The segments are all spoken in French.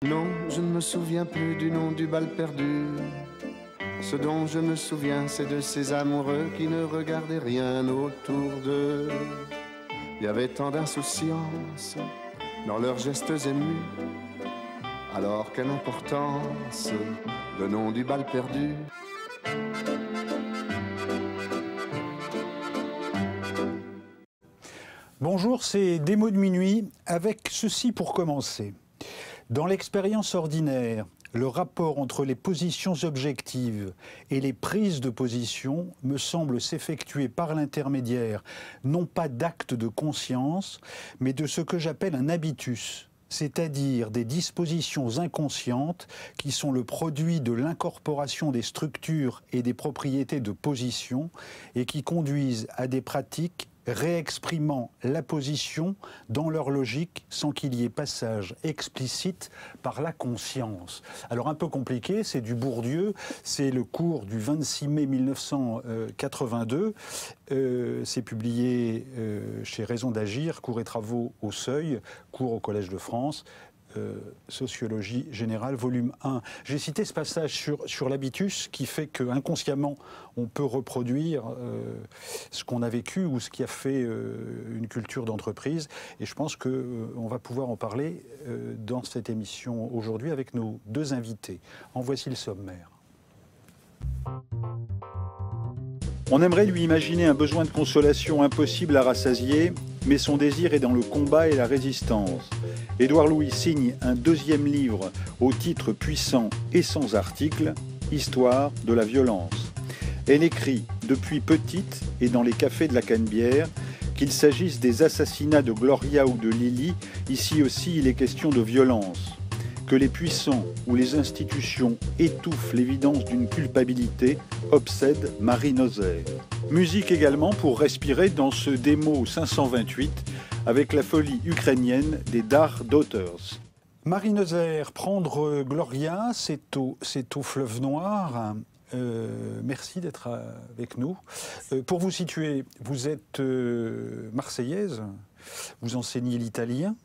Non, je ne me souviens plus du nom du bal perdu. Ce dont je me souviens, c'est de ces amoureux qui ne regardaient rien autour d'eux. Il y avait tant d'insouciance dans leurs gestes émus. Alors quelle importance, le nom du bal perdu. Bonjour, c'est Des mots de minuit, avec ceci pour commencer. Dans l'expérience ordinaire, le rapport entre les positions objectives et les prises de position me semble s'effectuer par l'intermédiaire non pas d'actes de conscience, mais de ce que j'appelle un habitus, c'est-à-dire des dispositions inconscientes qui sont le produit de l'incorporation des structures et des propriétés de position et qui conduisent à des pratiques réexprimant la position dans leur logique sans qu'il y ait passage explicite par la conscience. Alors un peu compliqué, c'est du Bourdieu, c'est le cours du 26 mai 1982, c'est publié chez Raison d'agir, cours et travaux au Seuil, cours au Collège de France, Sociologie générale, volume 1. J'ai cité ce passage sur l'habitus qui fait qu'inconsciemment, on peut reproduire ce qu'on a vécu ou ce qui a fait une culture d'entreprise. Et je pense qu'on va pouvoir en parler dans cette émission aujourd'hui avec nos deux invités. En voici le sommaire. On aimerait lui imaginer un besoin de consolation impossible à rassasier, mais son désir est dans le combat et la résistance. Édouard Louis signe un deuxième livre au titre puissant et sans article, Histoire de la violence. Elle écrit depuis petite et dans les cafés de la Canebière, qu'il s'agisse des assassinats de Gloria ou de Lily, ici aussi il est question de violence. Que les puissants ou les institutions étouffent l'évidence d'une culpabilité, obsède Marie Nozaire. Musique également pour respirer dans ce démo 528 avec la folie ukrainienne des Dark Daughters. Marie Nozaire, prendre Gloria, c'est au fleuve noir. Merci d'être avec nous. Pour vous situer, vous êtes marseillaise, vous enseignez l'italien.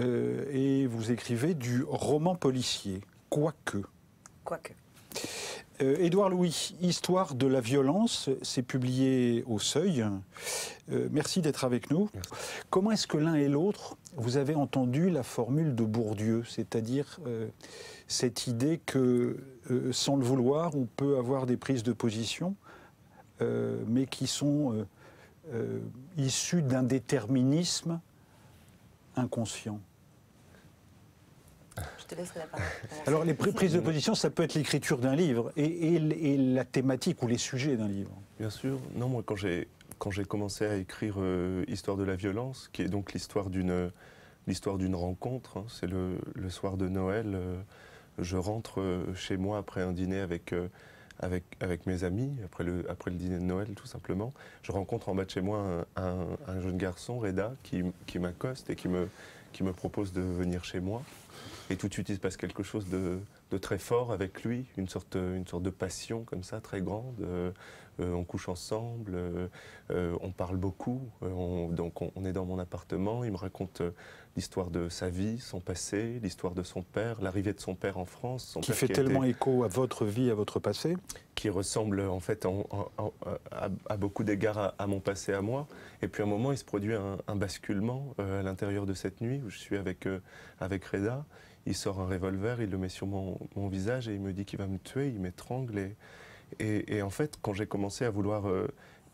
Et vous écrivez du roman policier, Quoique. Édouard Louis, Histoire de la violence, c'est publié au Seuil. Merci d'être avec nous. Merci. Comment est-ce que l'un et l'autre, vous avez entendu la formule de Bourdieu, c'est-à-dire cette idée que, sans le vouloir, on peut avoir des prises de position, mais qui sont issues d'un déterminisme inconscient? Je te laisserai la parole. Alors, les prises de position, ça peut être l'écriture d'un livre et la thématique ou les sujets d'un livre. Bien sûr. Non, moi, quand j'ai commencé à écrire Histoire de la violence, qui est donc l'histoire d'une rencontre, hein, c'est le soir de Noël, je rentre chez moi après un dîner avec mes amis, après le dîner de Noël, tout simplement. Je rencontre en bas de chez moi un jeune garçon, Reda, qui m'accoste et qui me propose de venir chez moi. Et tout de suite, il se passe quelque chose de très fort avec lui, une sorte de passion comme ça, très grande. On couche ensemble, on parle beaucoup. Donc on est dans mon appartement, il me raconte l'histoire de sa vie, son passé, l'histoire de son père, l'arrivée de son père en France. Qui fait tellement écho à votre vie, à votre passé. Qui ressemble en fait à beaucoup d'égards à mon passé, à moi. Et puis à un moment, il se produit un basculement à l'intérieur de cette nuit où je suis avec Reda. Il sort un revolver, il le met sur mon visage et il me dit qu'il va me tuer, il m'étrangle. Et en fait, quand j'ai commencé à vouloir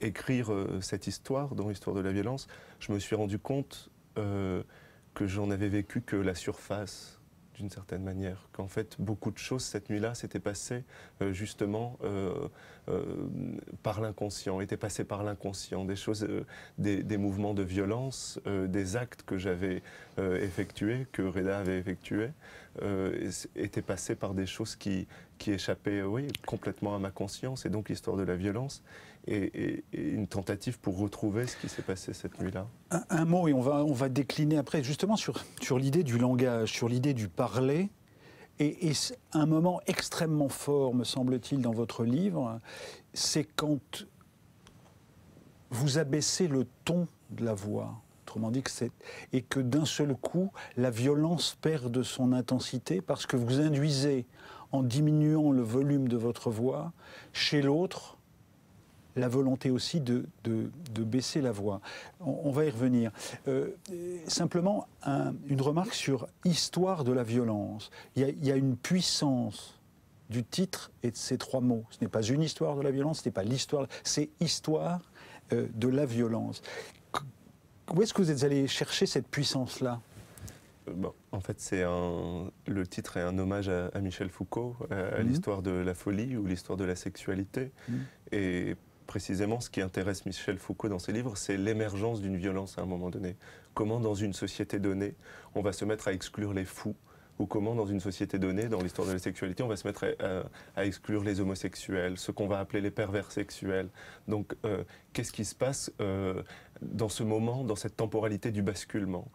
écrire cette histoire, dans l'histoire de la violence, je me suis rendu compte que j'en avais vécu que la surface, d'une certaine manière. Qu'en fait, beaucoup de choses cette nuit-là s'étaient passées justement par l'inconscient, étaient passées par l'inconscient. Des choses, des mouvements de violence, des actes que j'avais effectués, que Reda avait effectués, étaient passés par des choses qui échappaient, oui, complètement à ma conscience. Et donc l'histoire de la violence et une tentative pour retrouver ce qui s'est passé cette nuit-là. Un mot, et on va décliner après, justement sur l'idée du langage, sur l'idée du parler. Et un moment extrêmement fort, me semble-t-il, dans votre livre, c'est quand vous abaissez le ton de la voix. Autrement dit, et que d'un seul coup, la violence perd de son intensité parce que vous induisez, en diminuant le volume de votre voix, chez l'autre, la volonté aussi de baisser la voix. On va y revenir. Simplement, une remarque sur histoire de la violence. Il y a une puissance du titre et de ces trois mots. Ce n'est pas une histoire de la violence, ce n'est pas l'histoire, c'est histoire de la violence. Où est-ce que vous êtes allé chercher cette puissance-là ? En fait, le titre est un hommage à Michel Foucault, à l'histoire de la folie ou l'histoire de la sexualité. Et précisément, ce qui intéresse Michel Foucault dans ses livres, c'est l'émergence d'une violence à un moment donné. Comment, dans une société donnée, on va se mettre à exclure les fous, ou comment, dans une société donnée, dans l'histoire de la sexualité, on va se mettre à exclure les homosexuels, ce qu'on va appeler les pervers sexuels. Donc, qu'est-ce qui se passe dans ce moment, dans cette temporalité du basculement,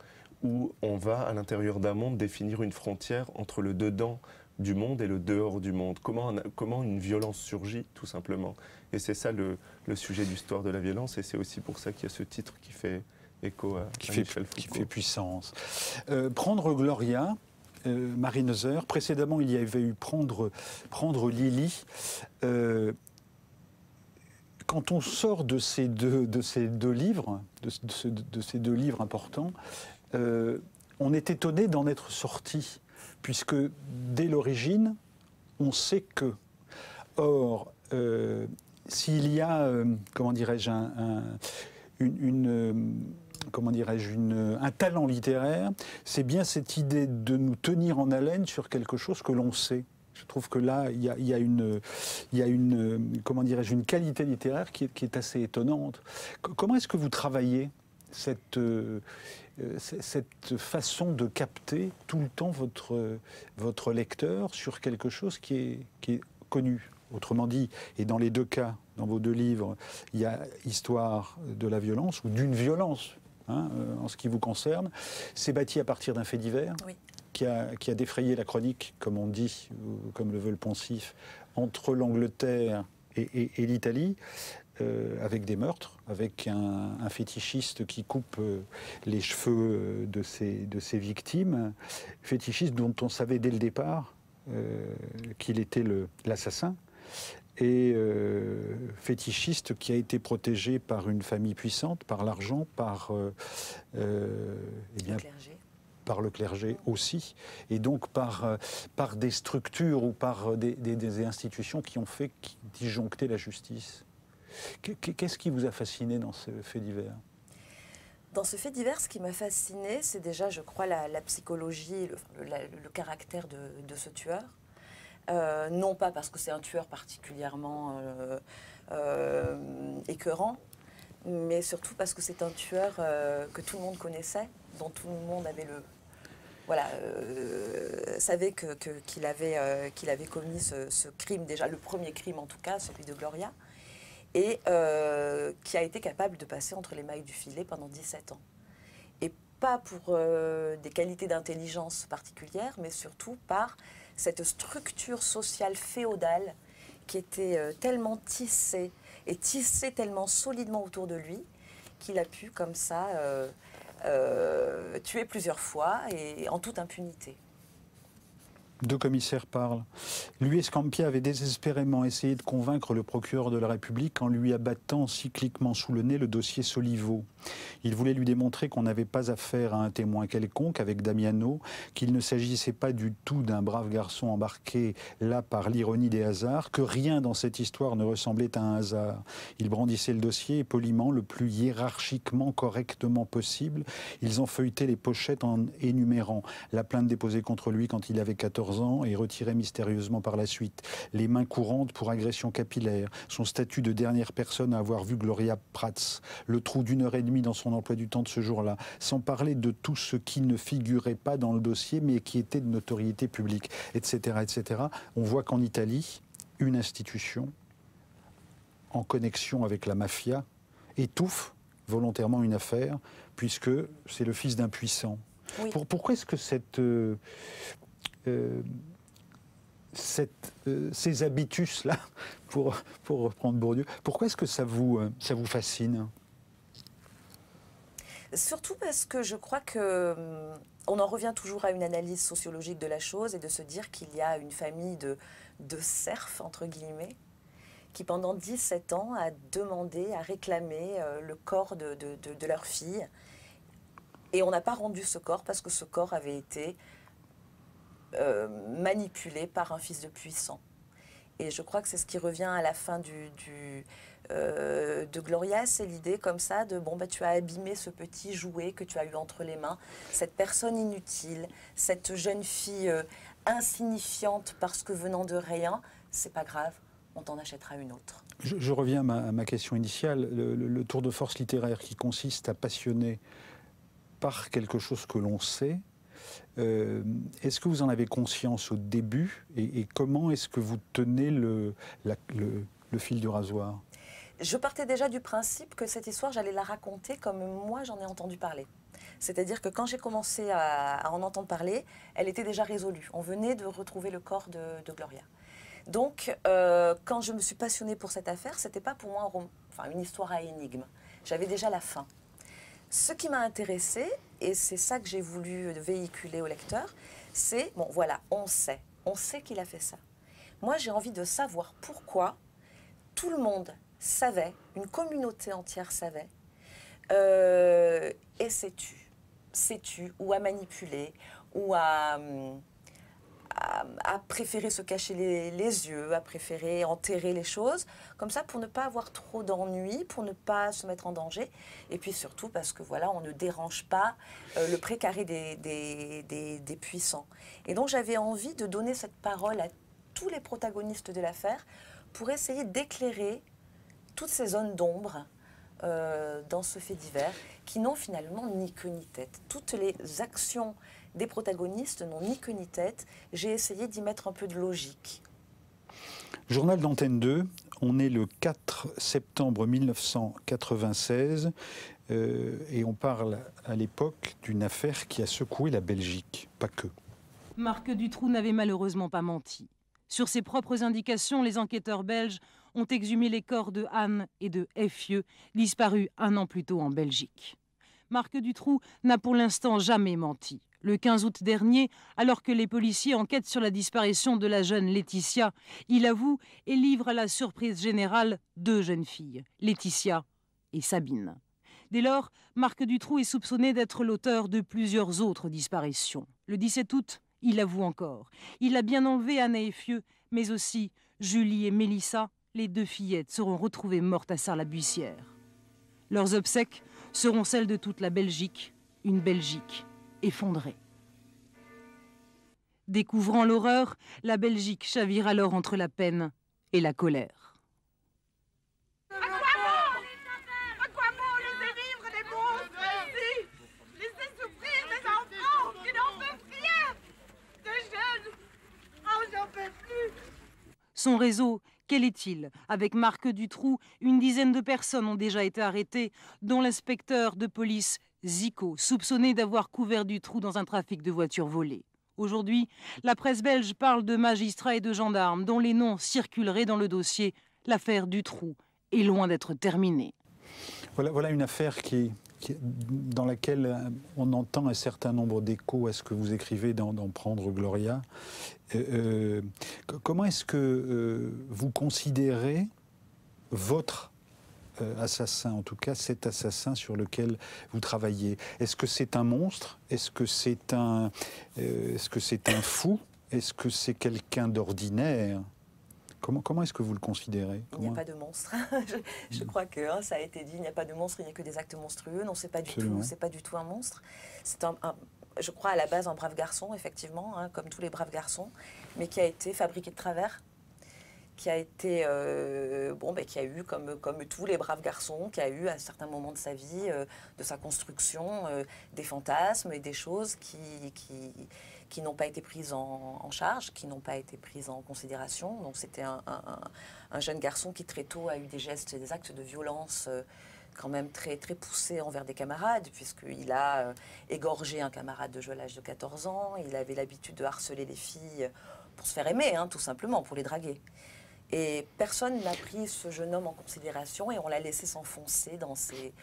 où on va, à l'intérieur d'un monde, définir une frontière entre le dedans du monde et le dehors du monde. Comment une violence surgit, tout simplement. Et c'est ça le sujet d'histoire de la violence, et c'est aussi pour ça qu'il y a ce titre qui fait écho à Michel Foucault. Qui fait puissance. Prendre Gloria, Marie Neuser, précédemment il y avait eu Prendre Lily. Quand on sort de ces deux livres, de ces deux livres importants, on est étonné d'en être sorti, puisque dès l'origine, on sait que. Or, s'il y a, comment dirais-je, un talent littéraire, c'est bien cette idée de nous tenir en haleine sur quelque chose que l'on sait. Je trouve que là, il y a une qualité littéraire qui est assez étonnante. Comment est-ce que vous travaillez cette façon de capter tout le temps votre lecteur sur quelque chose qui est connu? Autrement dit, et dans les deux cas, dans vos deux livres, il y a histoire de la violence, ou d'une violence, en ce qui vous concerne. C'est bâti à partir d'un fait divers, oui, qui a défrayé la chronique, comme on dit, comme le veut le poncif, entre l'Angleterre et l'Italie, avec des meurtres, avec un fétichiste qui coupe les cheveux de ses victimes, fétichiste dont on savait dès le départ qu'il était l'assassin, et fétichiste qui a été protégé par une famille puissante, par l'argent, par par le clergé aussi, et donc par des structures ou par des institutions qui ont fait disjoncter la justice. Qu'est-ce qui vous a fasciné dans ce fait divers ? Dans ce fait divers, ce qui m'a fasciné, c'est déjà, je crois, la psychologie, le caractère de ce tueur. Non pas parce que c'est un tueur particulièrement écœurant, mais surtout parce que c'est un tueur que tout le monde connaissait, dont tout le monde avait savait qu'il avait commis ce crime, déjà le premier crime en tout cas, celui de Gloria, et qui a été capable de passer entre les mailles du filet pendant 17 ans. Et pas pour des qualités d'intelligence particulières, mais surtout par cette structure sociale féodale qui était tellement tissée, et tissée tellement solidement autour de lui, qu'il a pu, comme ça, tuer plusieurs fois, et en toute impunité. Deux commissaires parlent. Luis Scampia avait désespérément essayé de convaincre le procureur de la République en lui abattant cycliquement sous le nez le dossier Soliveau. Il voulait lui démontrer qu'on n'avait pas affaire à un témoin quelconque avec Damiano, qu'il ne s'agissait pas du tout d'un brave garçon embarqué là par l'ironie des hasards, que rien dans cette histoire ne ressemblait à un hasard. Il brandissait le dossier et poliment, le plus hiérarchiquement correctement possible, ils en feuilletaient les pochettes en énumérant la plainte déposée contre lui quand il avait 14 ans et retirée mystérieusement par la suite, les mains courantes pour agression capillaire, son statut de dernière personne à avoir vu Gloria Prats, le trou d'1 heure et demie dans son emploi du temps de ce jour-là, sans parler de tout ce qui ne figurait pas dans le dossier mais qui était de notoriété publique, etc., etc. On voit qu'en Italie, une institution en connexion avec la mafia étouffe volontairement une affaire, puisque c'est le fils d'un puissant. Oui. Pourquoi est-ce que ces habitus-là, pour reprendre Bourdieu, pourquoi est-ce que ça vous fascine ? Surtout parce que je crois que on en revient toujours à une analyse sociologique de la chose et de se dire qu'il y a une famille de serfs, entre guillemets, qui pendant 17 ans a demandé, a réclamé le corps de leur fille. Et on n'a pas rendu ce corps parce que ce corps avait été manipulé par un fils de puissant. Et je crois que c'est ce qui revient à la fin de Gloria, c'est l'idée comme ça de bon, bah, tu as abîmé ce petit jouet que tu as eu entre les mains, cette personne inutile, cette jeune fille insignifiante parce que venant de rien, c'est pas grave, on t'en achètera une autre. Je reviens à ma question initiale, le tour de force littéraire qui consiste à passionner par quelque chose que l'on sait. Est-ce que vous en avez conscience au début et comment est-ce que vous tenez le fil du rasoir? Je partais déjà du principe que cette histoire, j'allais la raconter comme moi j'en ai entendu parler. C'est-à-dire que quand j'ai commencé à en entendre parler, elle était déjà résolue. On venait de retrouver le corps de Gloria. Donc, quand je me suis passionnée pour cette affaire, c'était pas pour moi une histoire à énigme. J'avais déjà la fin. Ce qui m'a intéressée, et c'est ça que j'ai voulu véhiculer au lecteur, c'est, bon voilà, on sait qu'il a fait ça. Moi, j'ai envie de savoir pourquoi tout le monde savait, une communauté entière savait, et s'est tu, ou a manipulé, ou a préféré se cacher les yeux, a préféré enterrer les choses, comme ça pour ne pas avoir trop d'ennuis, pour ne pas se mettre en danger, et puis surtout parce que voilà, on ne dérange pas le précaré des puissants. Et donc j'avais envie de donner cette parole à tous les protagonistes de l'affaire pour essayer d'éclairer toutes ces zones d'ombre dans ce fait divers qui n'ont finalement ni queue ni tête. Toutes les actions des protagonistes n'ont ni queue ni tête. J'ai essayé d'y mettre un peu de logique. Journal d'Antenne 2, on est le 4 septembre 1996 et on parle à l'époque d'une affaire qui a secoué la Belgique, pas que. Marc Dutroux n'avait malheureusement pas menti. Sur ses propres indications, les enquêteurs belges ont exhumé les corps de Anne et de Effieux, disparus un an plus tôt en Belgique. Marc Dutroux n'a pour l'instant jamais menti. Le 15 août dernier, alors que les policiers enquêtent sur la disparition de la jeune Laetitia, il avoue et livre à la surprise générale 2 jeunes filles, Laetitia et Sabine. Dès lors, Marc Dutroux est soupçonné d'être l'auteur de plusieurs autres disparitions. Le 17 août, il avoue encore. Il a bien enlevé Anne et Effieux, mais aussi Julie et Mélissa. Les 2 fillettes seront retrouvées mortes à Sarre-la-Buissière. Leurs obsèques seront celles de toute la Belgique, une Belgique effondrée. Découvrant l'horreur, la Belgique chavire alors entre la peine et la colère. À quoi bon laisser vivre des monstres ici? Laisser souffrir des enfants qui n'en peuvent rien? Des jeunes? Oh, j'en peux plus! Son réseau, quel est-il? Avec Marc Dutroux, une dizaine de personnes ont déjà été arrêtées, dont l'inspecteur de police Zico, soupçonné d'avoir couvert Dutroux dans un trafic de voitures volées. Aujourd'hui, la presse belge parle de magistrats et de gendarmes dont les noms circuleraient dans le dossier. L'affaire Dutroux est loin d'être terminée. Voilà une affaire dans laquelle on entend un certain nombre d'échos à ce que vous écrivez dans Prendre Gloria. Comment est-ce que vous considérez votre assassin, en tout cas cet assassin sur lequel vous travaillez? Est-ce que c'est un monstre? Est-ce que c'est un fou? Est-ce que c'est quelqu'un d'ordinaire? Comment est-ce que vous le considérez? Il n'y a pas de monstre. je crois que ça a été dit, il n'y a pas de monstre, il n'y a que des actes monstrueux. Non, c'est pas du tout un monstre. C'est je crois à la base un brave garçon, effectivement, comme tous les braves garçons, mais qui a été fabriqué de travers, qui a été, qui a eu, comme tous les braves garçons, qui a eu à certains moments de sa vie, de sa construction, des fantasmes et des choses qui n'ont pas été prises en charge, qui n'ont pas été prises en considération. Donc c'était un jeune garçon qui très tôt a eu des gestes et des actes de violence quand même très, très poussés envers des camarades, puisqu'il a égorgé un camarade de jeune âge de 14 ans, il avait l'habitude de harceler les filles pour se faire aimer, tout simplement, pour les draguer. Et personne n'a pris ce jeune homme en considération et on l'a laissé s'enfoncer dans ses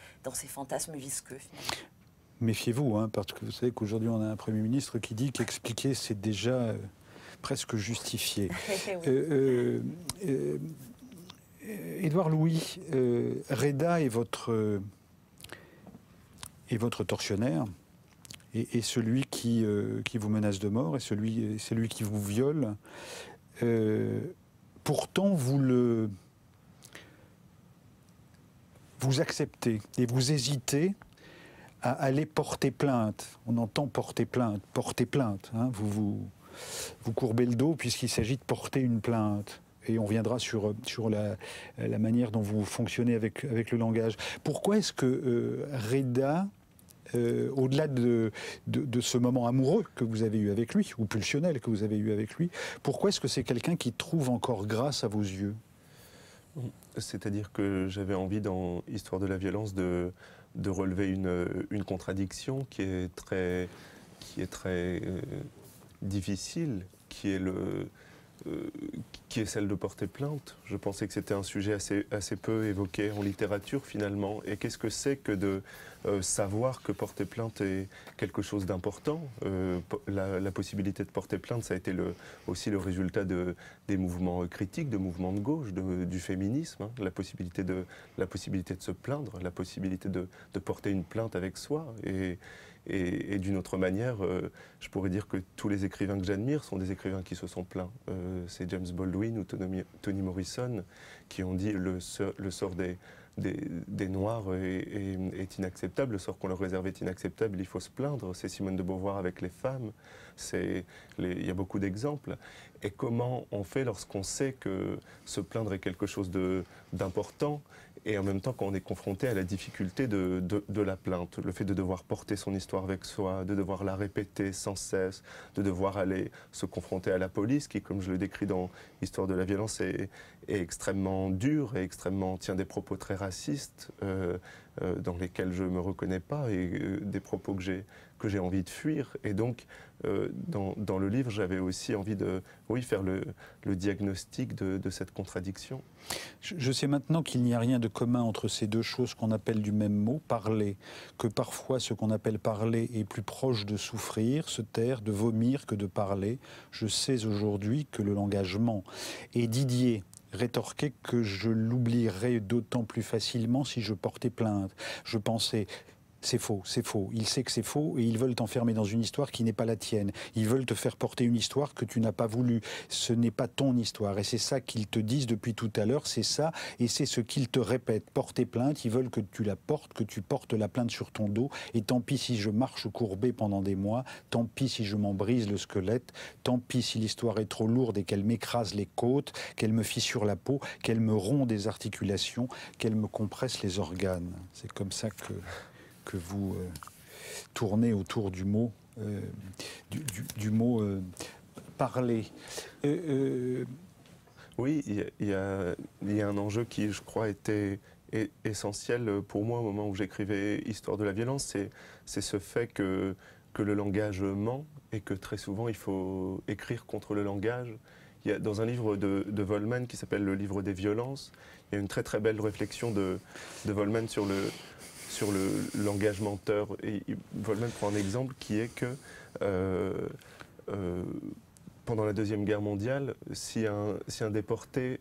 fantasmes visqueux, finalement. Méfiez-vous, hein, parce que vous savez qu'aujourd'hui on a un Premier ministre qui dit qu'expliquer c'est déjà presque justifié. Édouard Louis, Reda est votre tortionnaire, et celui qui vous menace de mort, et celui qui vous viole. Pourtant, vous acceptez et vous hésitez à aller porter plainte. On entend porter plainte. Hein, vous courbez le dos puisqu'il s'agit de porter une plainte. Et on viendra sur la manière dont vous fonctionnez avec le langage. Pourquoi est-ce que Reda, au-delà de ce moment amoureux que vous avez eu avec lui, ou pulsionnel que vous avez eu avec lui, pourquoi est-ce que c'est quelqu'un qui trouve encore grâce à vos yeux? C'est-à-dire que j'avais envie, dans Histoire de la violence, de relever une contradiction qui est très difficile, qui est celle de porter plainte. Je pensais que c'était un sujet assez peu évoqué en littérature finalement. Et qu'est-ce que c'est que de savoir que porter plainte est quelque chose d'important. La possibilité de porter plainte, ça a été aussi le résultat des mouvements critiques, de mouvements de gauche, du féminisme, hein, la possibilité de se plaindre, la possibilité de porter une plainte avec soi. Et d'une autre manière, je pourrais dire que tous les écrivains que j'admire sont des écrivains qui se sont plaints. C'est James Baldwin ou Toni Morrison qui ont dit le sort des Noirs est inacceptable, le sort qu'on leur réserve est inacceptable, il faut se plaindre. C'est Simone de Beauvoir avec les femmes. Il y a beaucoup d'exemples. Et comment on fait lorsqu'on sait que se plaindre est quelque chose d'important, et en même temps quand on est confronté à la difficulté de la plainte, le fait de devoir porter son histoire avec soi, de devoir la répéter sans cesse, de devoir aller se confronter à la police qui, comme je le décris dans Histoire de la violence, est extrêmement dure et tient des propos très racistes dans lesquels je ne me reconnais pas, et des propos que j'ai envie de fuir. Et donc, dans le livre, j'avais aussi envie de faire le diagnostic de cette contradiction. Je sais maintenant qu'il n'y a rien de commun entre ces deux choses qu'on appelle du même mot, parler, que parfois ce qu'on appelle parler est plus proche de souffrir, se taire, de vomir que de parler. Je sais aujourd'hui que le langage ment. Et Didier rétorquait que je l'oublierais d'autant plus facilement si je portais plainte. Je pensais... C'est faux, c'est faux. Il sait que c'est faux et ils veulent t'enfermer dans une histoire qui n'est pas la tienne. Ils veulent te faire porter une histoire que tu n'as pas voulu. Ce n'est pas ton histoire. Et c'est ça qu'ils te disent depuis tout à l'heure, c'est ça. Et c'est ce qu'ils te répètent. Porter plainte, ils veulent que tu la portes, que tu portes la plainte sur ton dos. Et tant pis si je marche courbé pendant des mois. Tant pis si je m'en brise le squelette. Tant pis si l'histoire est trop lourde et qu'elle m'écrase les côtes, qu'elle me fissure la peau, qu'elle me rompt des articulations, qu'elle me compresse les organes. C'est comme ça que vous tournez autour du mot, parler. Oui, il y a un enjeu qui, je crois, était essentiel pour moi au moment où j'écrivais Histoire de la violence, c'est ce fait que le langage ment et que très souvent il faut écrire contre le langage. Il y a, dans un livre de Vollmann qui s'appelle Le livre des violences, il y a une très très belle réflexion de Vollmann sur le langage menteur. Et Vollmann prend un exemple qui est que pendant la Deuxième Guerre mondiale, si un déporté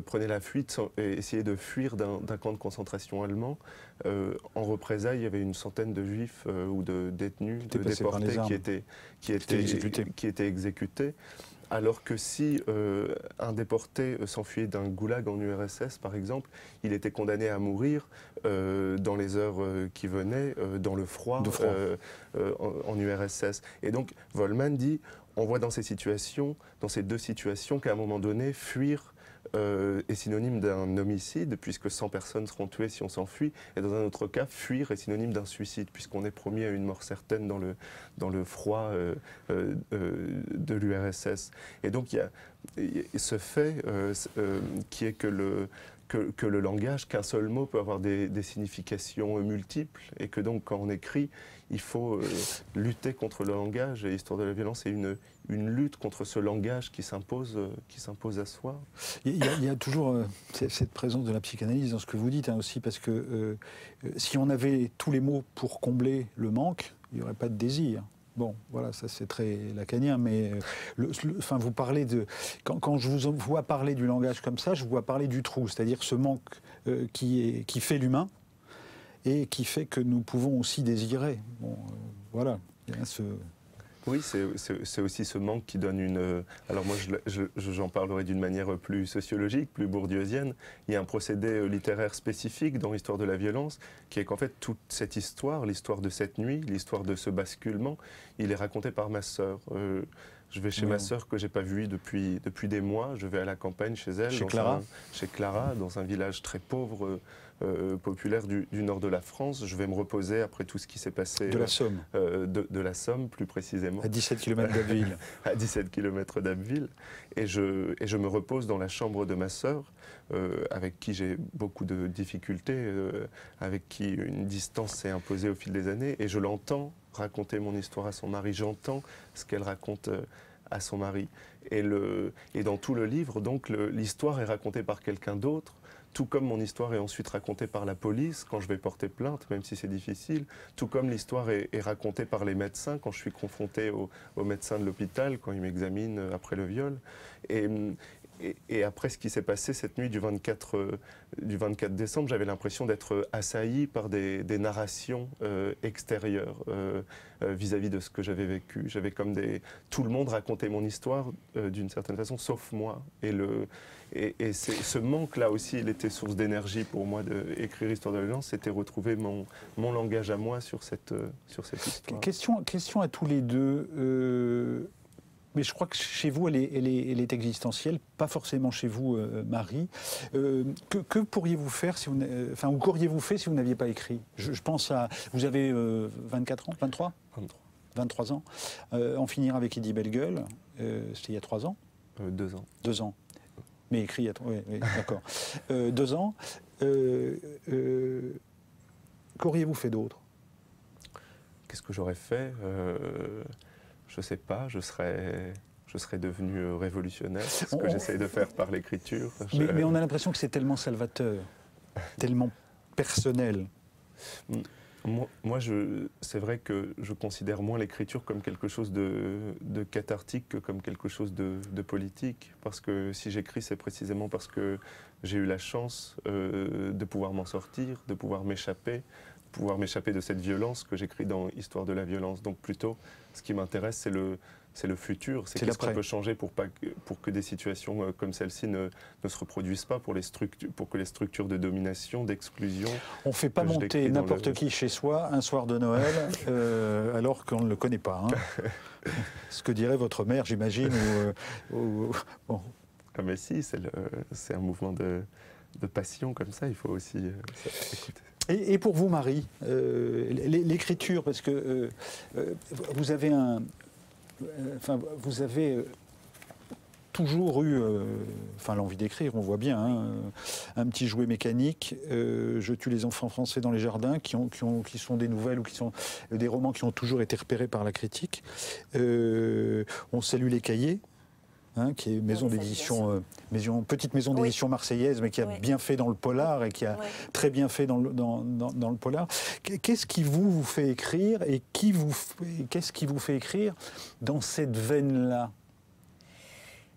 prenait la fuite et essayait de fuir d'un camp de concentration allemand, en représailles, il y avait une centaine de juifs ou de détenus, de déportés qui étaient exécutés. Alors que si un déporté s'enfuyait d'un goulag en URSS, par exemple, il était condamné à mourir dans les heures qui venaient, dans le froid. En URSS. Et donc, Vollmann dit, on voit dans ces deux situations, qu'à un moment donné, fuir est synonyme d'un homicide, puisque 100 personnes seront tuées si on s'enfuit, et dans un autre cas, fuir est synonyme d'un suicide, puisqu'on est promis à une mort certaine dans le froid de l'URSS. Et donc il y a ce fait qui est que que le langage, qu'un seul mot peut avoir des significations multiples, et que donc quand on écrit, il faut lutter contre le langage. Et Histoire de la violence, c'est une lutte contre ce langage qui s'impose à soi. Il y a toujours cette présence de la psychanalyse dans ce que vous dites aussi, parce que si on avait tous les mots pour combler le manque, il n'y aurait pas de désir. Bon, voilà, ça c'est très lacanien, mais enfin, vous parlez de... Quand je vous vois parler du langage comme ça, je vous vois parler du trou, c'est-à-dire ce manque qui fait l'humain et qui fait que nous pouvons aussi désirer. Bon, voilà, il y a ce... Oui, c'est aussi ce manque qui donne une... Alors moi, j'en parlerai d'une manière plus sociologique, plus bourdieusienne. Il y a un procédé littéraire spécifique dans l'histoire de la violence, qui est qu'en fait, toute cette histoire, l'histoire de cette nuit, l'histoire de ce basculement, il est raconté par ma sœur. Je vais chez ma sœur que j'ai pas vue depuis des mois. Je vais à la campagne chez elle, chez Clara, dans un village très pauvre, populaire du nord de la France. Je vais me reposer après tout ce qui s'est passé. De la Somme. De la Somme, plus précisément. À 17 km d'Abbeville. À 17 km d'Abbeville. Et je me repose dans la chambre de ma sœur, avec qui j'ai beaucoup de difficultés, avec qui une distance s'est imposée au fil des années. Et je l'entends raconter mon histoire à son mari. J'entends ce qu'elle raconte à son mari. Et dans tout le livre, donc, l'histoire est racontée par quelqu'un d'autre, tout comme mon histoire est ensuite racontée par la police quand je vais porter plainte, même si c'est difficile, tout comme l'histoire est racontée par les médecins quand je suis confronté aux médecins de l'hôpital, quand ils m'examinent après le viol. Et après ce qui s'est passé cette nuit du 24 décembre, j'avais l'impression d'être assailli par des narrations extérieures vis-à-vis de ce que j'avais vécu. J'avais comme tout le monde racontait mon histoire d'une certaine façon, sauf moi. Et ce manque-là aussi, il était source d'énergie pour moi d'écrire Histoire de la violence, c'était retrouver mon langage à moi sur cette histoire. Question à tous les deux. Mais je crois que chez vous, elle est existentielle, pas forcément chez vous, Marie. Que pourriez-vous faire si vous, ou qu'auriez-vous fait si vous n'aviez pas écrit? Je pense à... Vous avez 24 ans, 23 23 ans. En finir avec Eddie Bellegueule, c'était il y a 3 ans 2 ans. 2 ans. Mais écrit il y a... Oui, d'accord. 2 ans. Qu'auriez-vous fait d'autre? Qu'est-ce que j'aurais fait? Je ne sais pas, je serais devenu révolutionnaire, ce que j'essaye de faire par l'écriture. Mais on a l'impression que c'est tellement salvateur, tellement personnel. Moi, c'est vrai que je considère moins l'écriture comme quelque chose de cathartique que comme quelque chose de politique. Parce que si j'écris, c'est précisément parce que j'ai eu la chance de pouvoir m'en sortir, de pouvoir m'échapper de cette violence que j'écris dans Histoire de la violence. Donc plutôt, ce qui m'intéresse, c'est le futur. C'est qu'est-ce qu'on peut changer pour que des situations comme celle-ci ne se reproduisent pas, pour que les structures de domination, d'exclusion... On ne fait pas monter n'importe qui chez soi un soir de Noël alors qu'on ne le connaît pas. Hein. Ce que dirait votre mère, j'imagine. Bon. Ah mais si, c'est un mouvement de passion comme ça, il faut aussi écouter. Et pour vous, Marie, l'écriture, parce que vous avez toujours eu l'envie d'écrire, on voit bien, hein, un petit jouet mécanique, Je tue les enfants français dans les jardins, qui sont des nouvelles ou qui sont des romans qui ont toujours été repérés par la critique. On salue les cahiers. Hein, qui est maison d'édition, petite maison d'édition marseillaise, mais qui a bien fait dans le polar et qui a très bien fait dans le polar. Qu'est-ce qui vous fait écrire et qu'est-ce qui vous fait écrire dans cette veine-là?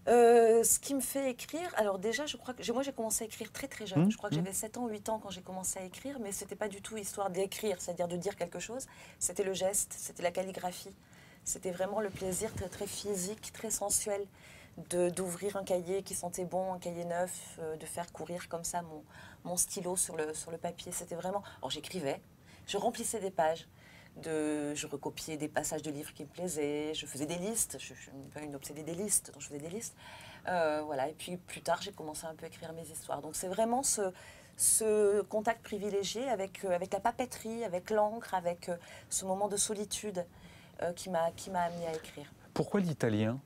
Ce qui me fait écrire, alors déjà, je crois que moi j'ai commencé à écrire très très jeune. Je crois que j'avais 7 ans, 8 ans quand j'ai commencé à écrire, mais c'était pas du tout histoire d'écrire, c'est-à-dire de dire quelque chose. C'était le geste, c'était la calligraphie. C'était vraiment le plaisir très très physique, très sensuel. D'ouvrir un cahier qui sentait bon, un cahier neuf, de faire courir comme ça mon stylo sur le papier. C'était vraiment... Alors j'écrivais, je remplissais des pages, je recopiais des passages de livres qui me plaisaient, je faisais des listes, je suis pas une obsédée des listes, donc je faisais des listes. Voilà. Et puis plus tard, j'ai commencé un peu à écrire mes histoires. Donc c'est vraiment ce contact privilégié avec la papeterie, avec l'encre, avec ce moment de solitude qui m'a amené à écrire. Pourquoi l'italien ?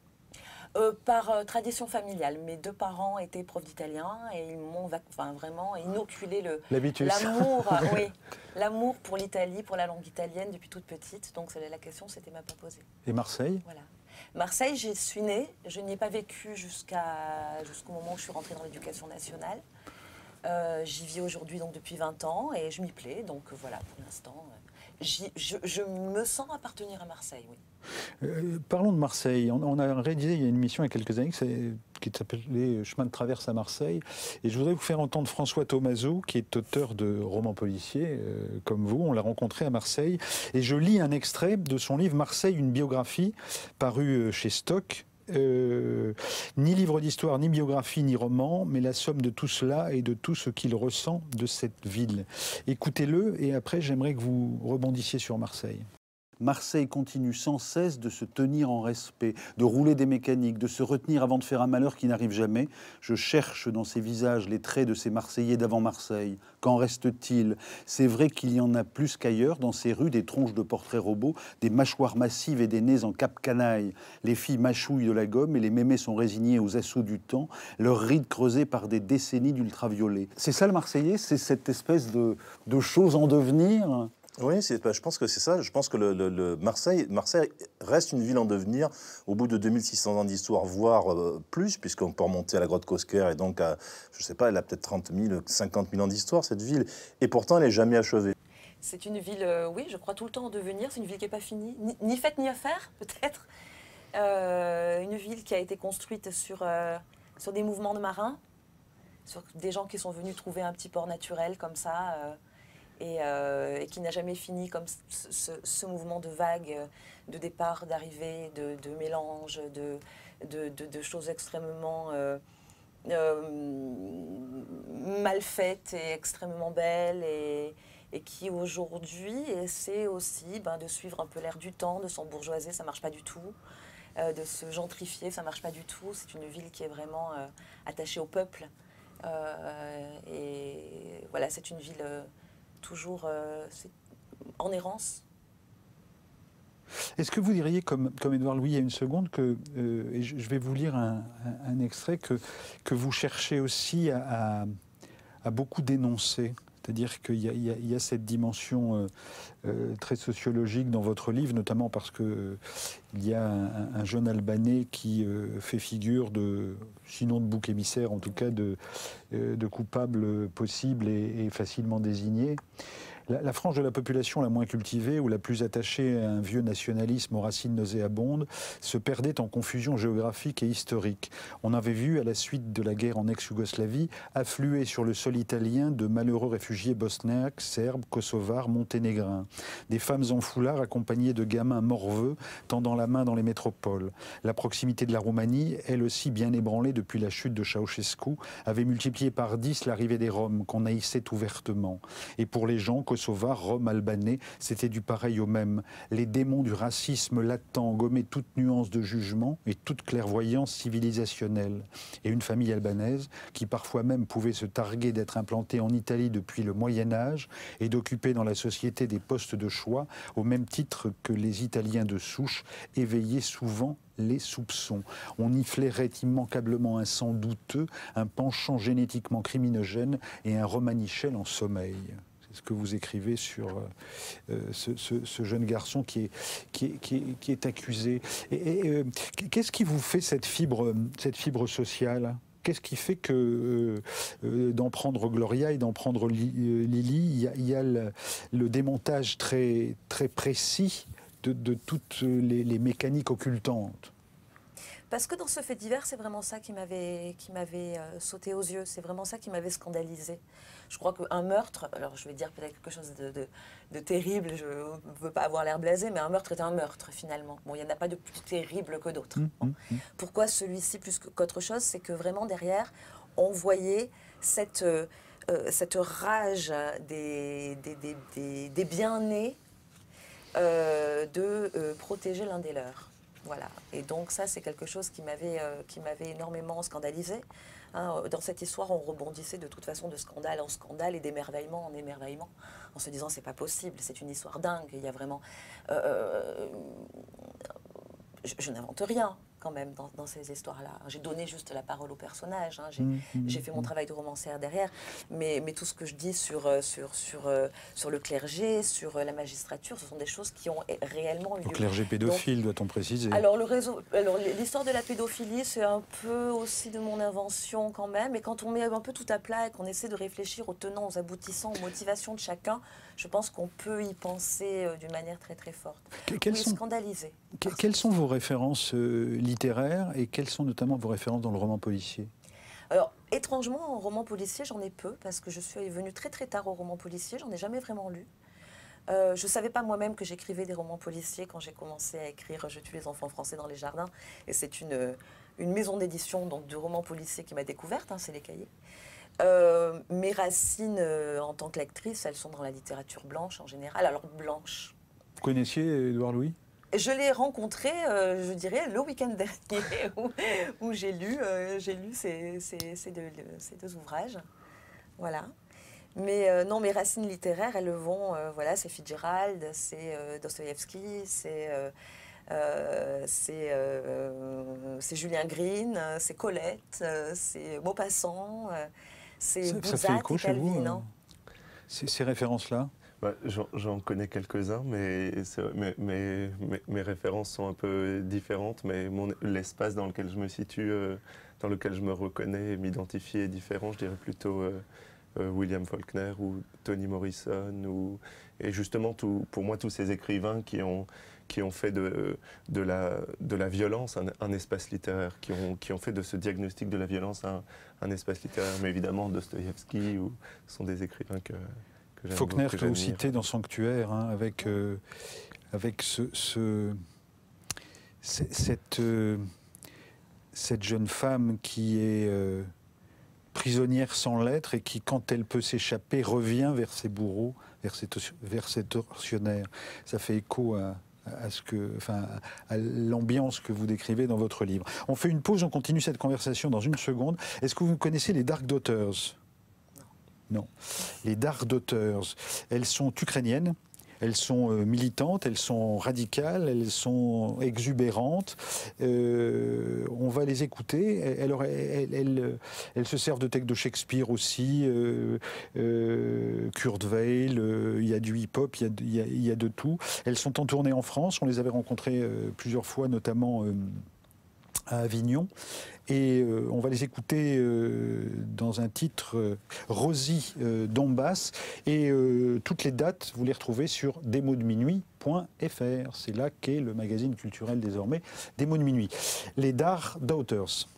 Par tradition familiale. Mes 2 parents étaient profs d'italien et ils m'ont vraiment inoculé l'amour oui, l'amour pour l'Italie, pour la langue italienne depuis toute petite. Donc la question s'était même pas posée. Et Marseille? Voilà. Marseille, j'y suis née. Je n'y ai pas vécu jusqu'au moment où je suis rentrée dans l'éducation nationale. J'y vis aujourd'hui donc depuis 20 ans et je m'y plais. Donc voilà, pour l'instant, je me sens appartenir à Marseille, oui. Parlons de Marseille. On a réalisé il y a une émission il y a quelques années qui s'appelait Chemin de traverse à Marseille. Et je voudrais vous faire entendre François Thomazeau, qui est auteur de romans policiers, comme vous. On l'a rencontré à Marseille. Et je lis un extrait de son livre Marseille, une biographie, paru chez Stock. Ni livre d'histoire, ni biographie, ni roman, mais la somme de tout cela et de tout ce qu'il ressent de cette ville. Écoutez-le et après j'aimerais que vous rebondissiez sur Marseille. Marseille continue sans cesse de se tenir en respect, de rouler des mécaniques, de se retenir avant de faire un malheur qui n'arrive jamais. Je cherche dans ces visages les traits de ces Marseillais d'avant Marseille. Qu'en reste-t-il? C'est vrai qu'il y en a plus qu'ailleurs, dans ces rues, des tronches de portraits robots, des mâchoires massives et des nez en cap canaille. Les filles mâchouillent de la gomme et les mémés sont résignés aux assauts du temps, leurs rides creusées par des décennies d'ultraviolet. C'est ça le Marseillais? C'est cette espèce de chose en devenir? Oui, je pense que c'est ça. Je pense que Marseille reste une ville en devenir au bout de 2600 ans d'histoire, voire plus, puisqu'on peut remonter à la grotte Cosquer et donc à, je sais pas, elle a peut-être 30 000, 50 000 ans d'histoire, cette ville. Et pourtant, elle n'est jamais achevée. C'est une ville, oui, je crois, tout le temps en devenir. C'est une ville qui n'est pas finie, ni faite ni à faire, peut-être. Une ville qui a été construite sur des mouvements de marins, sur des gens qui sont venus trouver un petit port naturel comme ça. Et qui n'a jamais fini comme ce mouvement de vagues, de départ, d'arrivée, de mélange, de choses extrêmement mal faites et extrêmement belles et qui aujourd'hui essaie aussi de suivre un peu l'air du temps, de s'embourgeoiser, ça ne marche pas du tout, de se gentrifier, ça ne marche pas du tout. C'est une ville qui est vraiment attachée au peuple. Et voilà, c'est une ville... toujours en errance. Est-ce que vous diriez, comme Édouard Louis il y a une seconde, que, et je vais vous lire un extrait, que vous cherchez aussi à beaucoup dénoncer? C'est-à-dire qu'il y a cette dimension très sociologique dans votre livre, notamment parce qu'il y a un jeune Albanais qui fait figure de, sinon de bouc émissaire, en tout cas de coupable possible et facilement désigné. La frange de la population la moins cultivée ou la plus attachée à un vieux nationalisme aux racines nauséabondes se perdait en confusion géographique et historique. On avait vu, à la suite de la guerre en ex-Yougoslavie, affluer sur le sol italien de malheureux réfugiés bosniaques, serbes, kosovars, monténégrins. Des femmes en foulard accompagnées de gamins morveux tendant la main dans les métropoles. La proximité de la Roumanie, elle aussi bien ébranlée depuis la chute de Ceausescu, avait multiplié par 10 l'arrivée des Roms qu'on haïssait ouvertement. Et pour les gens, kosovars, roms, albanais, c'était du pareil au même. Les démons du racisme latent gommaient toute nuance de jugement et toute clairvoyance civilisationnelle. Et une famille albanaise, qui parfois même pouvait se targuer d'être implantée en Italie depuis le Moyen-Âge et d'occuper dans la société des postes de choix, au même titre que les Italiens de souche, éveillait souvent les soupçons. On y flairait immanquablement un sang douteux, un penchant génétiquement criminogène et un romanichel en sommeil. Ce que vous écrivez sur ce jeune garçon qui est accusé. Et qu'est-ce qui vous fait cette fibre sociale? Qu'est-ce qui fait que d'en prendre Gloria et d'en prendre Lily, il y a le démontage très, très précis de toutes les mécaniques occultantes? Parce que dans ce fait divers, c'est vraiment ça qui m'avait sauté aux yeux, c'est vraiment ça qui m'avait scandalisé. Je crois qu'un meurtre, alors je vais dire peut-être quelque chose de terrible, je ne veux pas avoir l'air blasé, mais un meurtre est un meurtre finalement. Bon, il n'y en a pas de plus terrible que d'autres. Bon. Pourquoi celui-ci plus qu'autre chose? C'est que vraiment derrière, on voyait cette rage des bien-nés de protéger l'un des leurs. Voilà. Et donc ça, c'est quelque chose qui m'avait énormément scandalisé. Hein, dans cette histoire, on rebondissait de toute façon de scandale en scandale et d'émerveillement en émerveillement, en se disant c'est pas possible, c'est une histoire dingue. Il y a vraiment, je n'invente rien. quand même dans ces histoires-là. J'ai donné juste la parole au personnage, hein. J'ai fait mon travail de romancière derrière, mais tout ce que je dis sur le clergé, sur la magistrature, ce sont des choses qui ont réellement eu lieu. Le clergé pédophile, doit-on préciser? Alors l'histoire de la pédophilie, c'est un peu aussi de mon invention quand même, et quand on met un peu tout à plat et qu'on essaie de réfléchir aux tenants, aux aboutissants, aux motivations de chacun, je pense qu'on peut y penser d'une manière très très forte. Scandalisé. Quelles sont vos références littéraires et quelles sont notamment vos références dans le roman policier? Alors, étrangement, en roman policier, j'en ai peu, parce que je suis venue très très tard au roman policier, j'en ai jamais vraiment lu. Je ne savais pas moi-même que j'écrivais des romans policiers quand j'ai commencé à écrire « Je tue les enfants français dans les jardins ». Et c'est une maison d'édition de romans policiers qui m'a découverte, hein, c'est les Cahiers. Mes racines en tant qu'actrice, elles sont dans la littérature blanche en général. Alors blanche. Vous connaissiez Édouard Louis? Je l'ai rencontré, je dirais, le week-end dernier, où j'ai lu ces deux ouvrages. Voilà. Mais non, mes racines littéraires, elles vont, voilà, c'est Fitzgerald, c'est Dostoïevski, c'est Julien Green, c'est Colette, c'est Maupassant, c'est Bouzac et Calvin. Ces références-là? J'en connais quelques-uns, mais mes références sont un peu différentes, mais l'espace dans lequel je me situe, dans lequel je me reconnais et m'identifie est différent. Je dirais plutôt William Faulkner ou Toni Morrison, et justement pour moi tous ces écrivains qui ont fait de la violence un espace littéraire, qui ont fait de ce diagnostic de la violence un espace littéraire. Mais évidemment, Dostoïevski sont des écrivains que j'aime. Faulkner, que vous citez dans Sanctuaire, hein, avec cette jeune femme qui est prisonnière sans lettres et qui, quand elle peut s'échapper, revient vers ses bourreaux, vers ses tortionnaires. Ça fait écho à l'ambiance que vous décrivez dans votre livre. On fait une pause, on continue cette conversation dans une seconde. Est-ce que vous connaissez les Dark Daughters? Non. Les Dark Daughters, elles sont ukrainiennes, elles sont militantes, elles sont radicales, elles sont exubérantes. On va les écouter. Elles se servent de textes de Shakespeare aussi, Kurt Weill, il y a du hip-hop, il y a de tout. Elles sont en tournée en France, on les avait rencontrées plusieurs fois, notamment à Avignon. Et on va les écouter dans un titre Rosie Donbass. Et toutes les dates, vous les retrouvez sur desmotsdeminuit.fr. C'est là qu'est le magazine culturel désormais, Des mots de minuit. Les Dark Daughters.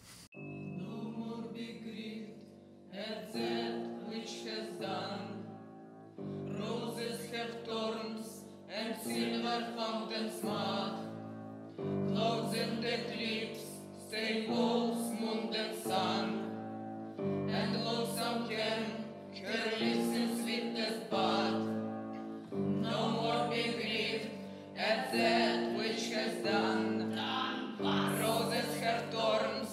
Same wolves, moon and sun, and lonesome can her lips in sweetness but no more be grieved at that which has done. Roses her thorns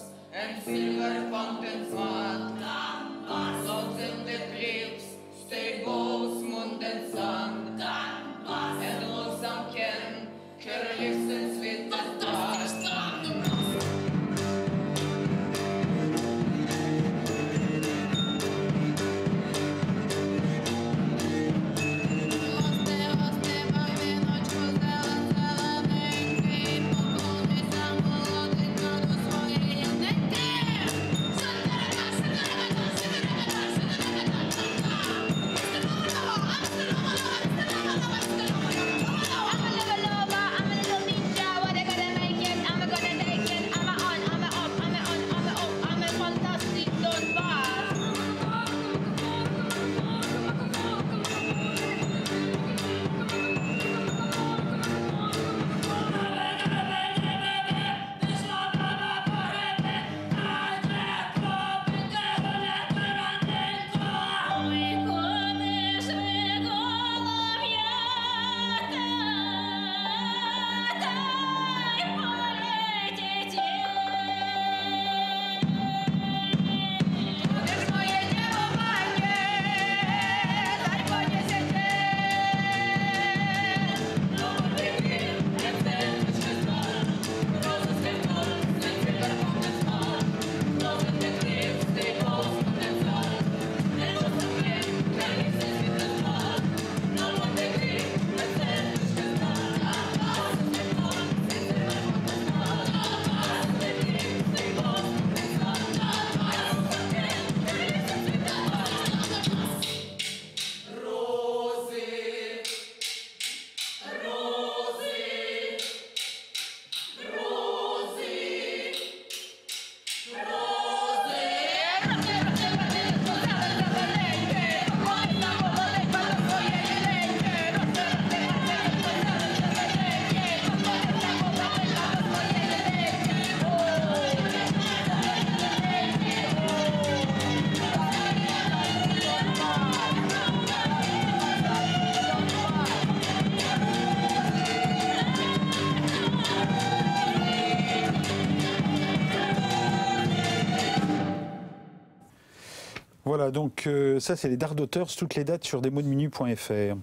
Voilà, donc ça c'est les Darts d'Auteurs, toutes les dates sur desmotsdeminuit.fr.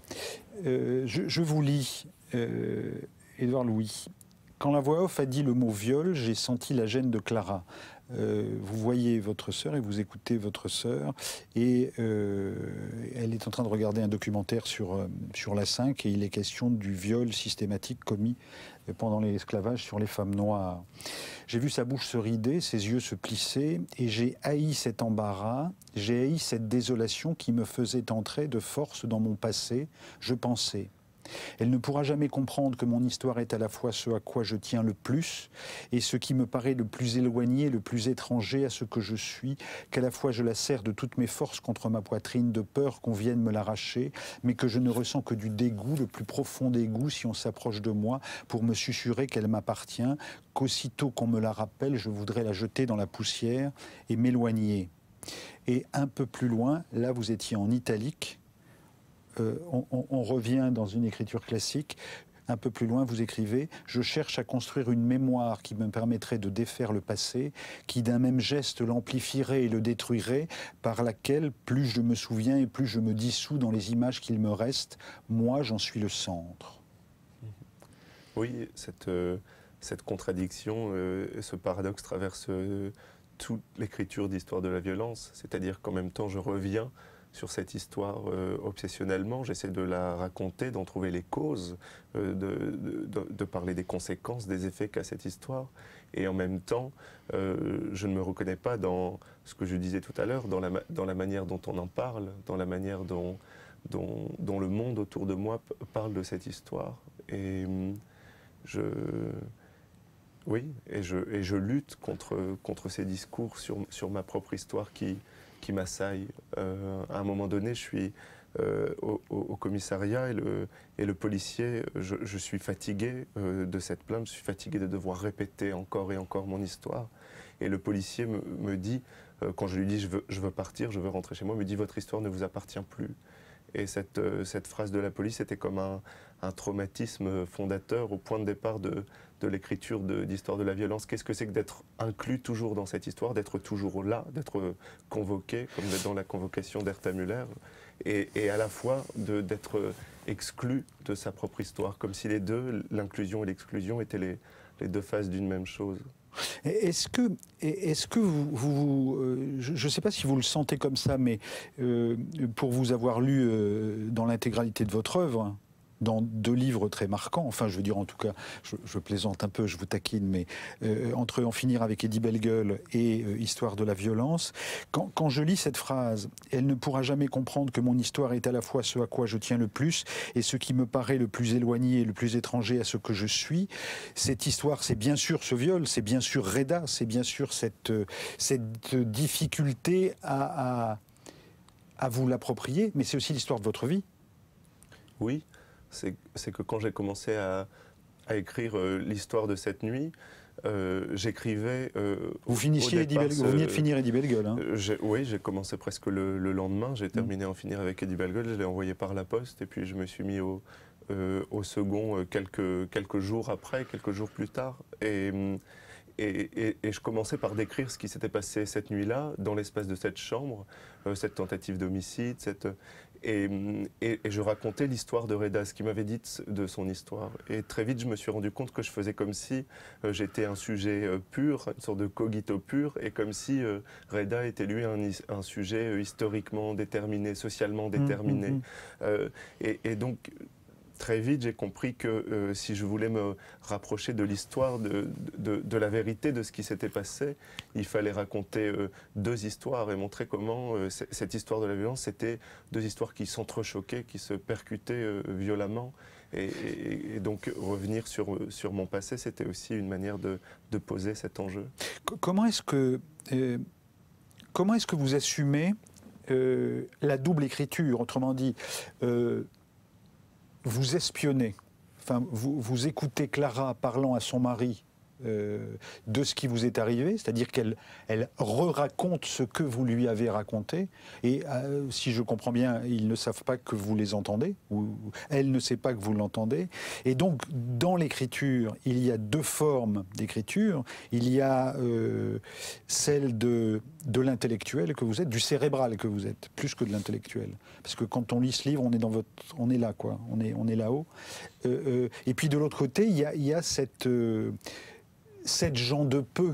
Je vous lis, Édouard Louis. Quand la voix off a dit le mot viol, j'ai senti la gêne de Clara. Vous voyez votre sœur et vous écoutez votre sœur et elle est en train de regarder un documentaire sur la 5 et il est question du viol systématique commis pendant l'esclavage sur les femmes noires. J'ai vu sa bouche se rider, ses yeux se plisser et j'ai haï cet embarras, j'ai haï cette désolation qui me faisait entrer de force dans mon passé. Je pensais. Elle ne pourra jamais comprendre que mon histoire est à la fois ce à quoi je tiens le plus et ce qui me paraît le plus éloigné, le plus étranger à ce que je suis, qu'à la fois je la serre de toutes mes forces contre ma poitrine de peur qu'on vienne me l'arracher, mais que je ne ressens que du dégoût, le plus profond dégoût si on s'approche de moi pour me susurrer qu'elle m'appartient, qu'aussitôt qu'on me la rappelle, je voudrais la jeter dans la poussière et m'éloigner. Et un peu plus loin, là vous étiez en italique, on revient dans une écriture classique. Un peu plus loin, vous écrivez « Je cherche à construire une mémoire qui me permettrait de défaire le passé, qui d'un même geste l'amplifierait et le détruirait, par laquelle, plus je me souviens et plus je me dissous dans les images qu'il me reste, moi j'en suis le centre. » Oui, cette contradiction, ce paradoxe traverse toute l'écriture d'Histoire de la violence, c'est-à-dire qu'en même temps je reviens sur cette histoire obsessionnellement, j'essaie de la raconter, d'en trouver les causes, de parler des conséquences, des effets qu'a cette histoire. Et en même temps, je ne me reconnais pas dans ce que je disais tout à l'heure, dans la manière dont on en parle, dans la manière dont le monde autour de moi parle de cette histoire. Et je lutte contre ces discours sur ma propre histoire qui m'assaille. À un moment donné, je suis au commissariat et le policier, je suis fatigué de cette plainte, je suis fatigué de devoir répéter encore et encore mon histoire. Et le policier me dit, quand je lui dis je veux partir, je veux rentrer chez moi, il me dit votre histoire ne vous appartient plus. Et cette phrase de la police était comme un traumatisme fondateur au point de départ de l'écriture d'Histoire de la violence. Qu'est-ce que c'est que d'être inclus toujours dans cette histoire, d'être toujours là, d'être convoqué, comme dans la convocation d'Herta Müller, et à la fois d'être exclu de sa propre histoire, comme si les deux, l'inclusion et l'exclusion, étaient les deux faces d'une même chose. Est-ce que vous je ne sais pas si vous le sentez comme ça, mais pour vous avoir lu dans l'intégralité de votre œuvre, dans 2 livres très marquants, enfin je veux dire en tout cas, je plaisante un peu, je vous taquine, mais entre En finir avec Eddie Bellegueule et Histoire de la violence, quand je lis cette phrase, elle ne pourra jamais comprendre que mon histoire est à la fois ce à quoi je tiens le plus et ce qui me paraît le plus éloigné et le plus étranger à ce que je suis. Cette histoire, c'est bien sûr ce viol, c'est bien sûr Reda, c'est bien sûr cette difficulté à vous l'approprier, mais c'est aussi l'histoire de votre vie. Oui. C'est que quand j'ai commencé à écrire l'histoire de cette nuit, j'écrivais... vous veniez de finir Eddie Bellegueule. Hein. Oui, j'ai commencé presque le lendemain. J'ai terminé En finir avec Eddie Bellegueule. Je l'ai envoyé par la poste et puis je me suis mis au second quelques jours après, quelques jours plus tard. Et je commençais par décrire ce qui s'était passé cette nuit-là, dans l'espace de cette chambre, cette tentative d'homicide, et je racontais l'histoire de Reda, ce qu'il m'avait dit de son histoire. Et très vite, je me suis rendu compte que je faisais comme si j'étais un sujet pur, une sorte de cogito pur, et comme si Reda était lui un sujet historiquement déterminé, socialement déterminé. Et donc, très vite, j'ai compris que si je voulais me rapprocher de l'histoire, de la vérité de ce qui s'était passé, il fallait raconter 2 histoires et montrer comment cette histoire de la violence, c'était 2 histoires qui s'entrechoquaient, qui se percutaient violemment. Et donc revenir sur mon passé, c'était aussi une manière de poser cet enjeu. Comment est-ce que vous assumez la double écriture, autrement dit vous espionnez, enfin, vous écoutez Clara parlant à son mari de ce qui vous est arrivé, c'est-à-dire qu'elle re-raconte ce que vous lui avez raconté, et si je comprends bien, ils ne savent pas que vous les entendez, ou elle ne sait pas que vous l'entendez, et donc dans l'écriture, il y a deux formes d'écriture, il y a celle de l'intellectuel que vous êtes, du cérébral que vous êtes, plus que de l'intellectuel, parce que quand on lit ce livre, on est là, quoi, on est là-haut, et puis de l'autre côté, il y a cette gens de peu,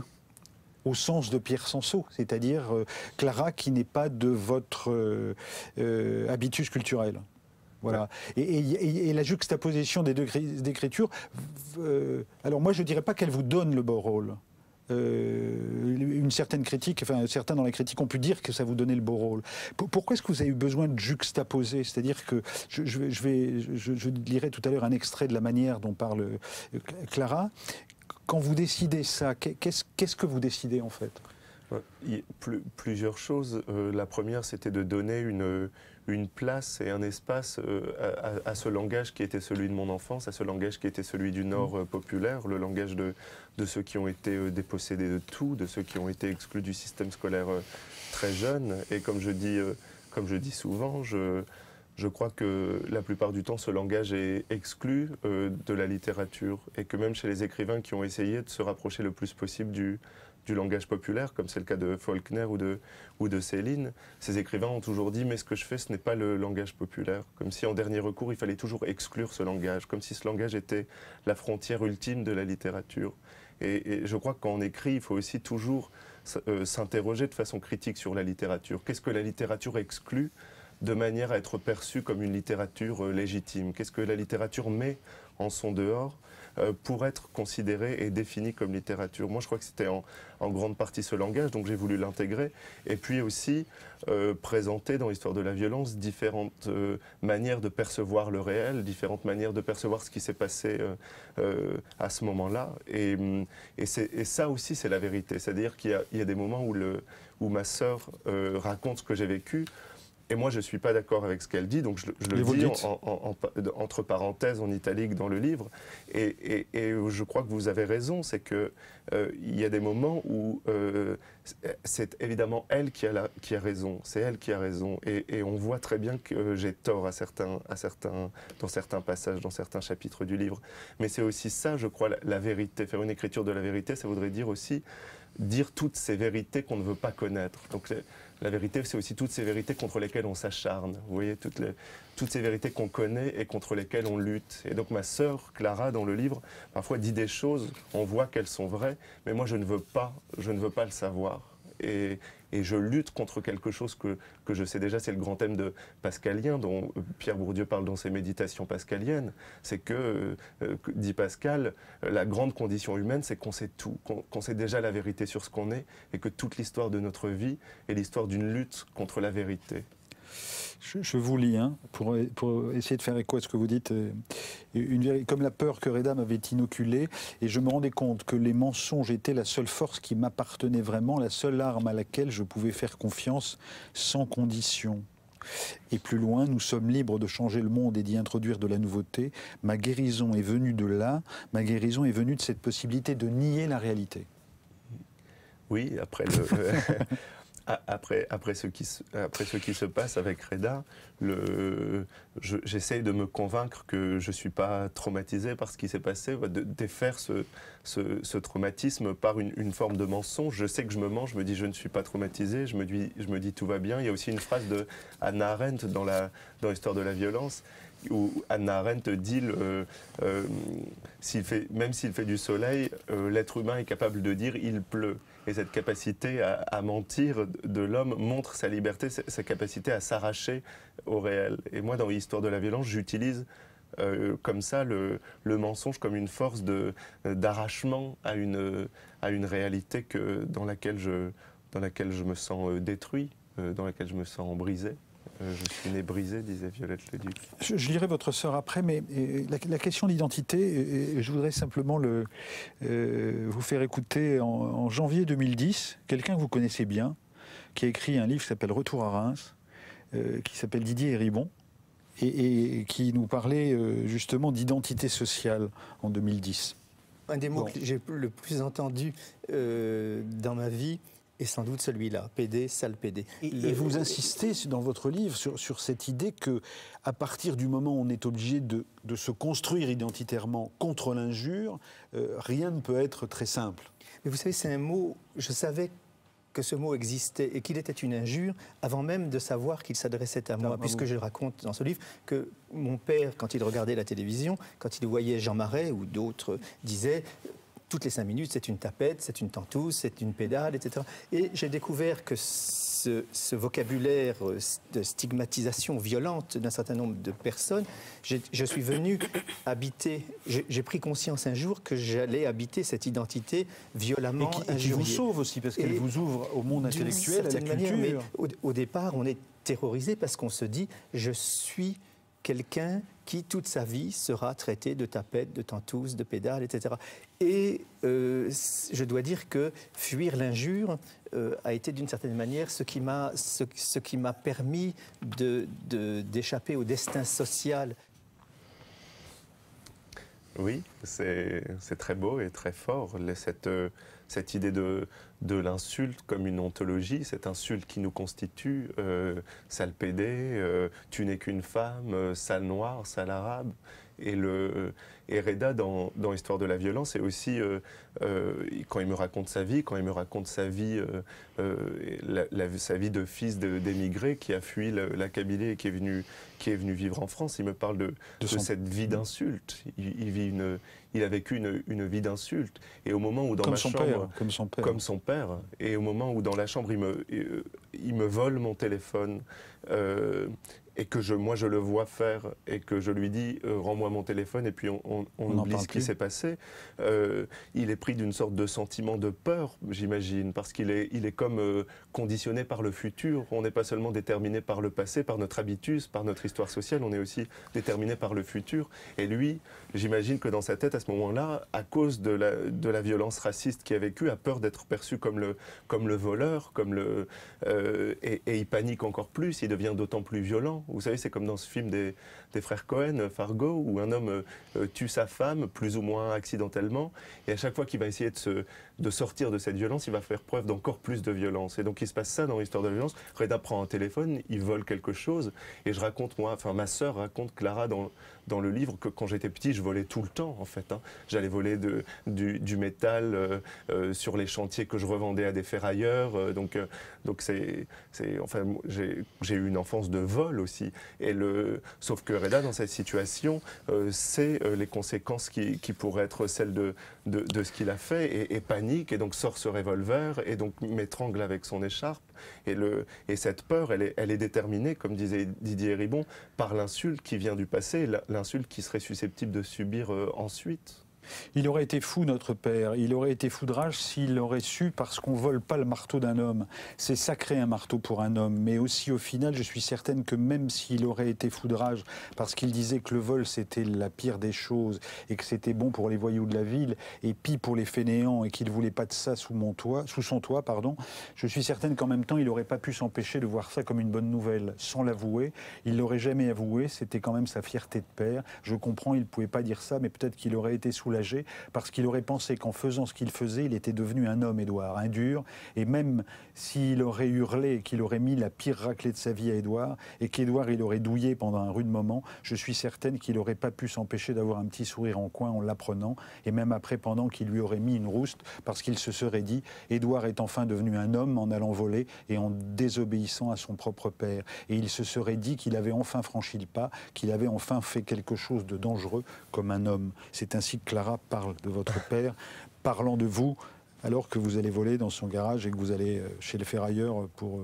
au sens de Pierre Sansot, c'est-à-dire Clara qui n'est pas de votre habitus culturel. Voilà. Et la juxtaposition des deux d'écriture, alors moi je ne dirais pas qu'elle vous donne le beau rôle. Une certaine critique, enfin certains dans la critique ont pu dire que ça vous donnait le beau rôle. Pourquoi est-ce que vous avez eu besoin de juxtaposer? C'est-à-dire que je lirai tout à l'heure un extrait de la manière dont parle Clara. Quand vous décidez ça, qu'est-ce que vous décidez en fait? Plusieurs choses. La première, c'était de donner une place et un espace à ce langage qui était celui de mon enfance, à ce langage qui était celui du Nord populaire, le langage de ceux qui ont été dépossédés de tout, de ceux qui ont été exclus du système scolaire très jeune. Et comme je dis souvent, je crois que la plupart du temps, ce langage est exclu de la littérature, et que même chez les écrivains qui ont essayé de se rapprocher le plus possible du langage populaire, comme c'est le cas de Faulkner ou de Céline, ces écrivains ont toujours dit « mais ce que je fais, ce n'est pas le langage populaire », comme si en dernier recours, il fallait toujours exclure ce langage, comme si ce langage était la frontière ultime de la littérature. Et je crois que quand on écrit, il faut aussi toujours s'interroger de façon critique sur la littérature. Qu'est-ce que la littérature exclut de manière à être perçue comme une littérature légitime? Qu'est-ce que la littérature met en son dehors pour être considérée et définie comme littérature? Moi, je crois que c'était en grande partie ce langage, donc j'ai voulu l'intégrer. Et puis aussi présenter dans l'histoire de la violence différentes manières de percevoir le réel, différentes manières de percevoir ce qui s'est passé à ce moment-là. Et ça aussi, c'est la vérité. C'est-à-dire qu'il y a des moments où ma sœur raconte ce que j'ai vécu. Et moi, je ne suis pas d'accord avec ce qu'elle dit, donc je le dis entre parenthèses, en italique dans le livre. Et je crois que vous avez raison, c'est qu'il y a des moments où c'est évidemment elle qui a raison, c'est elle qui a raison. Et on voit très bien que j'ai tort dans certains passages, dans certains chapitres du livre. Mais c'est aussi ça, je crois, la vérité. Faire une écriture de la vérité, ça voudrait dire aussi dire toutes ces vérités qu'on ne veut pas connaître. Donc la vérité, c'est aussi toutes ces vérités contre lesquelles on s'acharne. Vous voyez, toutes ces vérités qu'on connaît et contre lesquelles on lutte. Et donc ma sœur, Clara, dans le livre, parfois dit des choses, on voit qu'elles sont vraies, mais moi je ne veux pas le savoir. Et je lutte contre quelque chose que je sais déjà, c'est le grand thème de pascalien dont Pierre Bourdieu parle dans ses méditations pascaliennes. C'est que, dit Pascal, la grande condition humaine, c'est qu'on sait tout, qu'on sait déjà la vérité sur ce qu'on est, et que toute l'histoire de notre vie est l'histoire d'une lutte contre la vérité. Je vous lis, pour essayer de faire écho à ce que vous dites, comme la peur que Reda m'avait inoculée, et je me rendais compte que les mensonges étaient la seule force qui m'appartenait vraiment, la seule arme à laquelle je pouvais faire confiance sans condition. Et plus loin, nous sommes libres de changer le monde et d'y introduire de la nouveauté. Ma guérison est venue de là, ma guérison est venue de cette possibilité de nier la réalité. Oui, Après ce qui se passe avec Reda, j'essaye de me convaincre que je ne suis pas traumatisé par ce qui s'est passé, de défaire ce traumatisme par une forme de mensonge. Je sais que je me mens, je me dis je ne suis pas traumatisé, je me dis tout va bien. Il y a aussi une phrase de Hannah Arendt dans l'histoire de la violence, où Hannah Arendt dit même s'il fait du soleil, l'être humain est capable de dire il pleut. Et cette capacité à mentir de l'homme montre sa liberté, sa capacité à s'arracher au réel. Et moi, dans l'histoire de la violence, j'utilise comme ça le mensonge comme une force d'arrachement à une réalité dans laquelle je me sens détruit, dans laquelle je me sens brisé. Je suis né brisé, disait Violette Leduc. Je lirai votre sœur après, mais la question d'identité, je voudrais simplement vous faire écouter en janvier 2010, quelqu'un que vous connaissez bien, qui a écrit un livre qui s'appelle Retour à Reims, qui s'appelle Didier Héribon, et qui nous parlait justement d'identité sociale en 2010. Un des mots que j'ai le plus entendu dans ma vie est sans doute celui-là, PD, sale PD. Et vous insistez dans votre livre sur cette idée que, à partir du moment où on est obligé de se construire identitairement contre l'injure, rien ne peut être très simple. Mais vous savez, c'est un mot, je savais que ce mot existait et qu'il était une injure avant même de savoir qu'il s'adressait à moi, puisque je raconte dans ce livre que mon père, quand il regardait la télévision, quand il voyait Jean Marais ou d'autres, disait toutes les 5 minutes, c'est une tapette, c'est une tentouse, c'est une pédale, etc. Et j'ai découvert que ce vocabulaire de stigmatisation violente d'un certain nombre de personnes, je suis venu habiter, j'ai pris conscience un jour que j'allais habiter cette identité violemment injuriée. Et qui vous sauve aussi, parce qu'elle vous ouvre au monde intellectuel, à la culture. Mais au départ, on est terrorisé parce qu'on se dit « je suis quelqu'un qui, toute sa vie, sera traité de tapette, de tentouse, de pédale, etc. » Et je dois dire que fuir l'injure a été d'une certaine manière ce qui m'a permis d'échapper au destin social. Oui, c'est très beau et très fort, cette idée de l'insulte comme une ontologie, cette insulte qui nous constitue, sale pédé, tu n'es qu'une femme, sale noire, sale arabe. Et Reda, dans Histoire de la violence, et aussi quand il me raconte sa vie, sa vie de fils d'émigré qui a fui la Kabylie et qui est venu vivre en France, il me parle de cette vie d'insulte. Il a vécu une vie d'insulte. Et au moment où dans ma chambre, comme son père, et au moment où dans la chambre il me vole mon téléphone. Et que moi je le vois faire et que je lui dis rends-moi mon téléphone et puis on oublie ce qui s'est passé, il est pris d'une sorte de sentiment de peur, j'imagine, parce qu'il est comme conditionné par le futur. On n'est pas seulement déterminé par le passé, par notre habitus, par notre histoire sociale, on est aussi déterminé par le futur. Et lui, j'imagine que dans sa tête à ce moment-là, à cause de la violence raciste qu'il a vécue, a peur d'être perçu comme le voleur, et il panique encore plus, il devient d'autant plus violent. Vous savez, c'est comme dans ce film des frères Cohen, Fargo, où un homme tue sa femme, plus ou moins accidentellement, et à chaque fois qu'il va essayer de sortir de cette violence, il va faire preuve d'encore plus de violence. Et donc il se passe ça dans l'Histoire de la violence. Reda prend un téléphone, il vole quelque chose, et ma sœur raconte, Clara, dans le livre, que quand j'étais petit, je volais tout le temps, en fait. J'allais voler du métal sur les chantiers que je revendais à des ferrailleurs. Donc j'ai eu une enfance de vol aussi. Sauf que Reda, dans cette situation, sait les conséquences qui pourraient être celles de ce qu'il a fait, et panique, et donc sort ce revolver, et donc m'étrangle avec son écharpe. Et cette peur, elle est déterminée, comme disait Didier Ribon, par l'insulte qui vient du passé, l'insulte qu'il serait susceptible de subir ensuite. Il aurait été fou, notre père. Il aurait été fou de rage s'il aurait su, parce qu'on ne vole pas le marteau d'un homme. C'est sacré, un marteau pour un homme. Mais aussi, au final, je suis certaine que même s'il aurait été fou de rage, parce qu'il disait que le vol, c'était la pire des choses, et que c'était bon pour les voyous de la ville, et pis pour les fainéants, et qu'il ne voulait pas de ça sous son toit, je suis certaine qu'en même temps, il n'aurait pas pu s'empêcher de voir ça comme une bonne nouvelle, sans l'avouer. Il ne l'aurait jamais avoué, c'était quand même sa fierté de père. Je comprends, il ne pouvait pas dire ça, mais peut-être qu'il aurait été soulagé, parce qu'il aurait pensé qu'en faisant ce qu'il faisait, il était devenu un homme, Édouard, un dur, et même s'il aurait hurlé, qu'il aurait mis la pire raclée de sa vie à Édouard, et qu'Édouard il aurait douillé pendant un rude moment, je suis certaine qu'il n'aurait pas pu s'empêcher d'avoir un petit sourire en coin en l'apprenant, et même après, pendant qu'il lui aurait mis une rouste, parce qu'il se serait dit, Édouard est enfin devenu un homme en allant voler et en désobéissant à son propre père, et il se serait dit qu'il avait enfin franchi le pas, qu'il avait enfin fait quelque chose de dangereux comme un homme. C'est ainsi que Clara parle de votre père, parlant de vous, alors que vous allez voler dans son garage et que vous allez chez le ferrailleur pour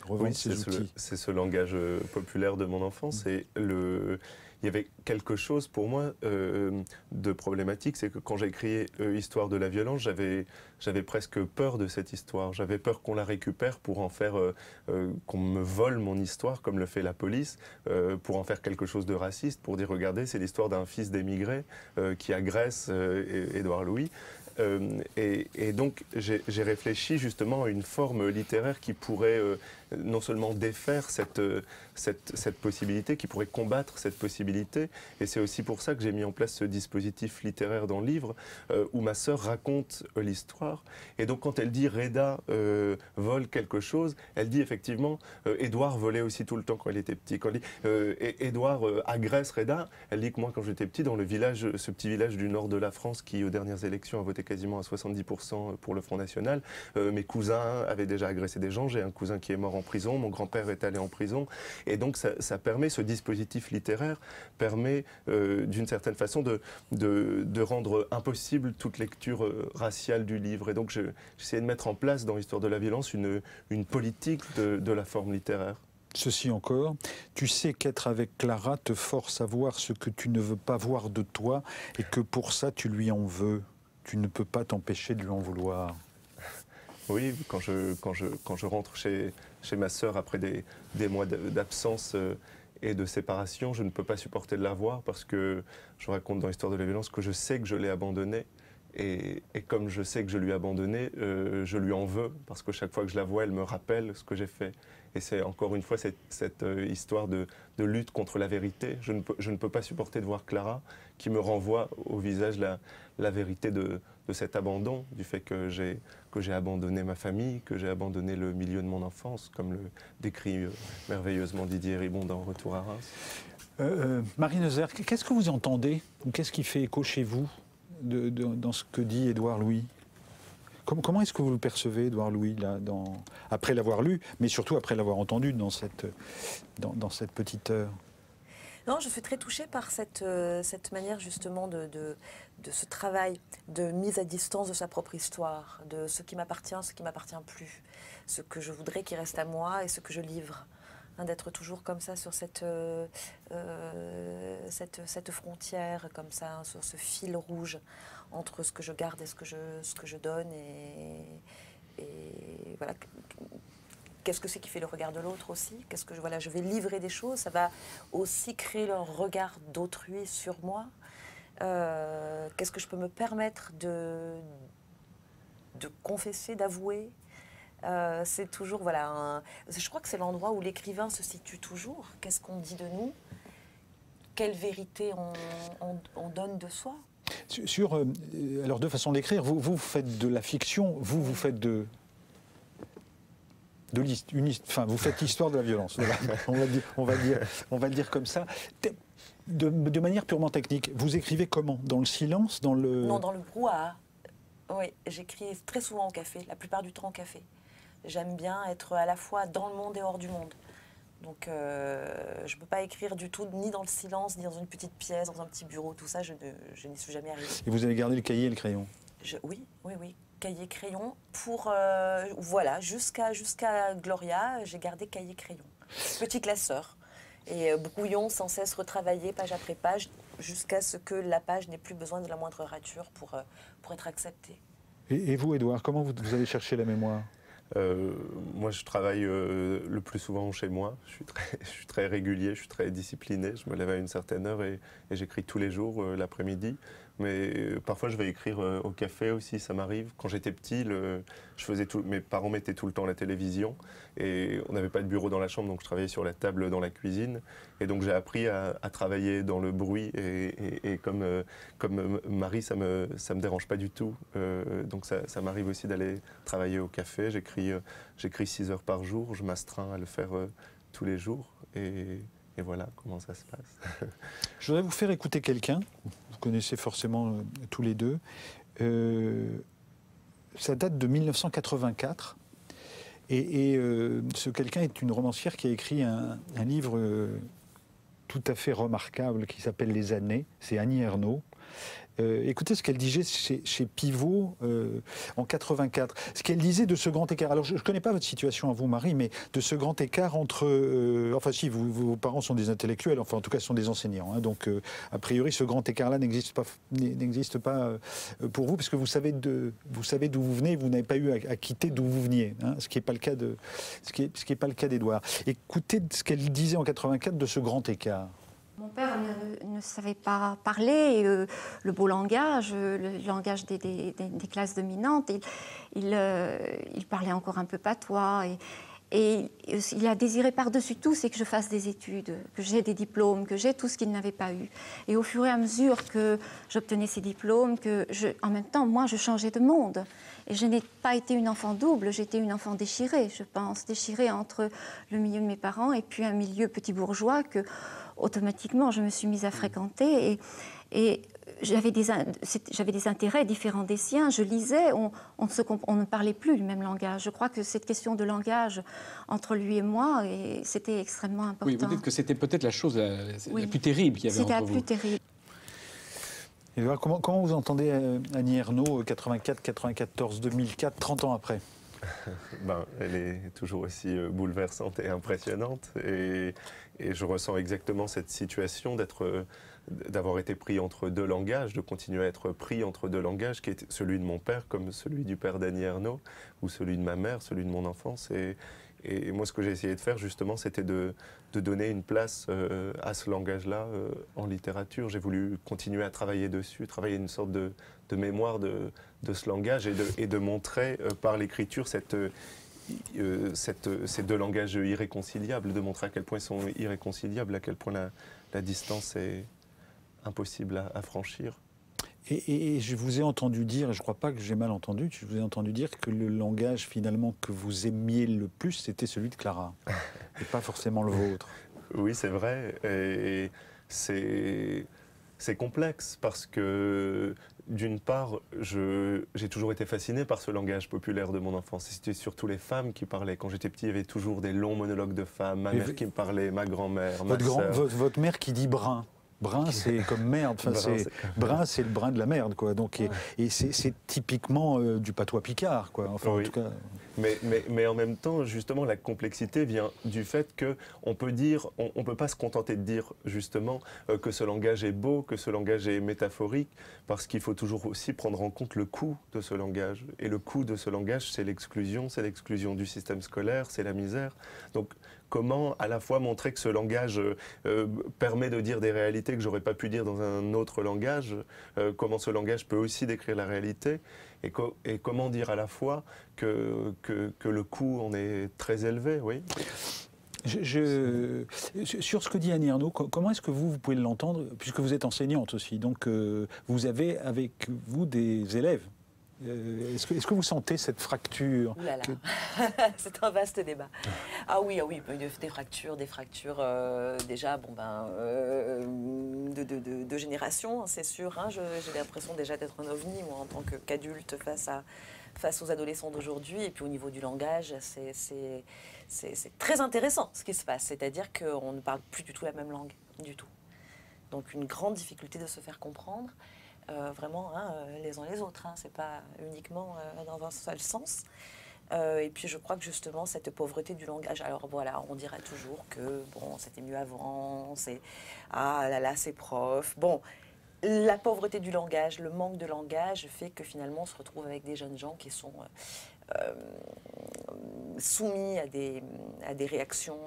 revendre ses outils. C'est ce langage populaire de mon enfance. Et il y avait quelque chose pour moi de problématique, c'est que quand j'ai écrit Histoire de la violence, j'avais presque peur de cette histoire. J'avais peur qu'on la récupère pour en faire, qu'on me vole mon histoire comme le fait la police, pour en faire quelque chose de raciste, pour dire regardez, c'est l'histoire d'un fils d'émigré qui agresse Édouard Louis. Et donc j'ai réfléchi justement à une forme littéraire qui pourrait non seulement défaire cette possibilité, qui pourrait combattre cette possibilité. Et c'est aussi pour ça que j'ai mis en place ce dispositif littéraire dans le livre, où ma sœur raconte l'histoire. Et donc quand elle dit Reda vole quelque chose, elle dit effectivement Édouard volait aussi tout le temps quand il était petit. Quand elle dit Édouard agresse Reda, elle dit que moi quand j'étais petit, dans le village, ce petit village du nord de la France qui aux dernières élections a voté quasiment à 70% pour le Front National, mes cousins avaient déjà agressé des gens, j'ai un cousin qui est mort en prison, mon grand-père est allé en prison, et donc ça permet, ce dispositif littéraire permet d'une certaine façon de rendre impossible toute lecture raciale du livre. Et donc j'essayais de mettre en place dans l'histoire de la violence une politique de la forme littéraire. Ceci encore, tu sais qu'être avec Clara te force à voir ce que tu ne veux pas voir de toi et que pour ça tu lui en veux. Tu ne peux pas t'empêcher de lui en vouloir. Oui, quand je rentre chez ma sœur après des mois d'absence et de séparation, je ne peux pas supporter de la voir parce que je raconte dans l'histoire de la violence que je sais que je l'ai abandonnée. Et comme je sais que je lui ai abandonné, je lui en veux parce que chaque fois que je la vois, elle me rappelle ce que j'ai fait. Et c'est encore une fois cette histoire de lutte contre la vérité. Je ne peux pas supporter de voir Clara qui me renvoie au visage la vérité de cet abandon, du fait que j'ai abandonné ma famille, que j'ai abandonné le milieu de mon enfance, comme le décrit merveilleusement Didier Ribon dans Retour à Reims. Marie Neuzer, qu'est-ce que vous entendez ou qu'est-ce qui fait écho chez vous dans ce que dit Édouard Louis? Comment est-ce que vous le percevez, Édouard Louis, là, après l'avoir lu, mais surtout après l'avoir entendu dans cette petite heure? Non, je suis très touchée par cette manière justement de ce travail de mise à distance de sa propre histoire, de ce qui m'appartient, ce qui ne m'appartient plus, ce que je voudrais qu'il reste à moi et ce que je livre. D'être toujours comme ça sur cette frontière, comme ça, hein, sur ce fil rouge entre ce que je garde et ce que je donne. Et voilà. Qu'est-ce que c'est qui fait le regard de l'autre aussi? Qu'est-ce que je vais livrer des choses, ça va aussi créer le regard d'autrui sur moi. Qu'est-ce que je peux me permettre de confesser, d'avouer? C'est toujours, je crois que c'est l'endroit où l'écrivain se situe toujours. Qu'est-ce qu'on dit de nous? Quelle vérité on donne de soi? Alors, deux façons d'écrire. Vous faites de la fiction, vous faites vous faites l'histoire de la violence. Voilà. on va le dire comme ça. De manière purement technique, vous écrivez comment? Dans le silence, Non, dans le brouhaha. Oui, j'écris très souvent au café, la plupart du temps au café. J'aime bien être à la fois dans le monde et hors du monde. Donc je ne peux pas écrire du tout, ni dans le silence, ni dans une petite pièce, dans un petit bureau, tout ça, je n'y suis jamais arrivée. Et vous avez gardé le cahier et le crayon? Oui. Cahier, crayon, jusqu'à Gloria, j'ai gardé cahier, crayon. Petit classeur. Et brouillon sans cesse retravaillé, page après page, jusqu'à ce que la page n'ait plus besoin de la moindre rature pour être acceptée. Et vous, Édouard, comment vous allez chercher la mémoire? Moi, je travaille le plus souvent chez moi. Je suis très régulier, je suis très discipliné. Je me lève à une certaine heure et j'écris tous les jours l'après-midi. Mais parfois, je vais écrire au café aussi, ça m'arrive. Quand j'étais petit, mes parents mettaient tout le temps la télévision et on n'avait pas de bureau dans la chambre, donc je travaillais sur la table dans la cuisine. Et donc, j'ai appris à travailler dans le bruit et comme Marie, ça me dérange pas du tout. Donc, ça m'arrive aussi d'aller travailler au café. J'écris 6 heures par jour, je m'astreins à le faire tous les jours. Et voilà comment ça se passe. Je voudrais vous faire écouter quelqu'un, vous connaissez forcément tous les deux. Ça date de 1984. Et ce quelqu'un est une romancière qui a écrit un livre tout à fait remarquable qui s'appelle Les Années. C'est Annie Ernaux. Écoutez ce qu'elle disait chez Pivot en 84. Ce qu'elle disait de ce grand écart. Alors, je ne connais pas votre situation à vous, Marie, mais de ce grand écart entre... enfin, si, vos parents sont des intellectuels, enfin, en tout cas, sont des enseignants. Hein, donc, a priori, ce grand écart-là n'existe pas pour vous, parce que vous savez d'où vous venez, vous n'avez pas eu à quitter d'où vous veniez. Hein, ce qui n'est pas le cas d'Édouard. Écoutez ce qu'elle disait en 84 de ce grand écart. Mon père ne savait pas parler le beau langage, le langage des classes dominantes. Il parlait encore un peu patois. Et il a désiré par-dessus tout, c'est que je fasse des études, que j'ai des diplômes, que j'ai tout ce qu'il n'avait pas eu. Et au fur et à mesure que j'obtenais ces diplômes, en même temps, moi, je changeais de monde. Et je n'ai pas été une enfant double, j'étais une enfant déchirée, je pense, déchirée entre le milieu de mes parents et puis un milieu petit bourgeois que, automatiquement, je me suis mise à fréquenter. Et j'avais des intérêts différents des siens. Je lisais, on ne parlait plus le même langage. Je crois que cette question de langage entre lui et moi, c'était extrêmement important. Oui, vous dites que c'était peut-être la chose la plus terrible qu'il y avait entre vous. C'était la plus terrible. Et comment vous entendez Annie Ernaux, 84, 94, 2004, 30 ans après? Elle est toujours aussi bouleversante et impressionnante. Et je ressens exactement cette situation d'avoir été pris entre deux langages, de continuer à être pris entre deux langages, qui est celui de mon père comme celui du père d'Annie Ernaux, ou celui de ma mère, celui de mon enfance. Et moi, ce que j'ai essayé de faire, justement, c'était de donner une place à ce langage-là en littérature. J'ai voulu continuer à travailler dessus, travailler une sorte de mémoire de ce langage et de montrer par l'écriture ces deux langages irréconciliables, de montrer à quel point ils sont irréconciliables, à quel point la distance est impossible à franchir. Et je vous ai entendu dire, et je ne crois pas que j'ai mal entendu, je vous ai entendu dire que le langage finalement que vous aimiez le plus, c'était celui de Clara, et pas forcément le vôtre. Oui, c'est vrai, et c'est complexe parce que d'une part, j'ai toujours été fasciné par ce langage populaire de mon enfance. C'était surtout les femmes qui parlaient. Quand j'étais petit, il y avait toujours des longs monologues de femmes, ma mère qui me parlait, ma grand-mère, ma sœur. Votre mère qui dit brun. Brun, c'est comme merde. Enfin, brun, c'est le brin de la merde, quoi. Donc, et c'est typiquement du patois picard, quoi. Enfin, oui. En tout cas. Mais en même temps, justement, la complexité vient du fait qu'on peut dire, on peut pas se contenter de dire justement que ce langage est beau, que ce langage est métaphorique, parce qu'il faut toujours aussi prendre en compte le coût de ce langage. Et le coût de ce langage, c'est l'exclusion du système scolaire, c'est la misère. Donc, comment à la fois montrer que ce langage permet de dire des réalités que j'aurais pas pu dire dans un autre langage, comment ce langage peut aussi décrire la réalité, et comment dire à la fois que le coût en est très élevé, oui. Sur ce que dit Annie Ernaux, comment est-ce que vous pouvez l'entendre, puisque vous êtes enseignante aussi, donc vous avez avec vous des élèves. Est-ce que vous sentez cette fracture? C'est un vaste débat. Ah oui, des fractures déjà, de génération, c'est sûr. Hein, j'ai l'impression déjà d'être un ovni, moi, en tant qu'adulte face aux adolescents d'aujourd'hui. Et puis au niveau du langage, c'est très intéressant ce qui se passe. C'est-à-dire qu'on ne parle plus du tout la même langue, du tout. Donc une grande difficulté de se faire comprendre. Vraiment, hein, les uns les autres, hein, c'est pas uniquement dans un seul sens. Et puis je crois que justement cette pauvreté du langage, alors voilà, on dirait toujours que bon, c'était mieux avant, ah là là, c'est prof. Bon, la pauvreté du langage, le manque de langage fait que finalement on se retrouve avec des jeunes gens qui sont soumis à des réactions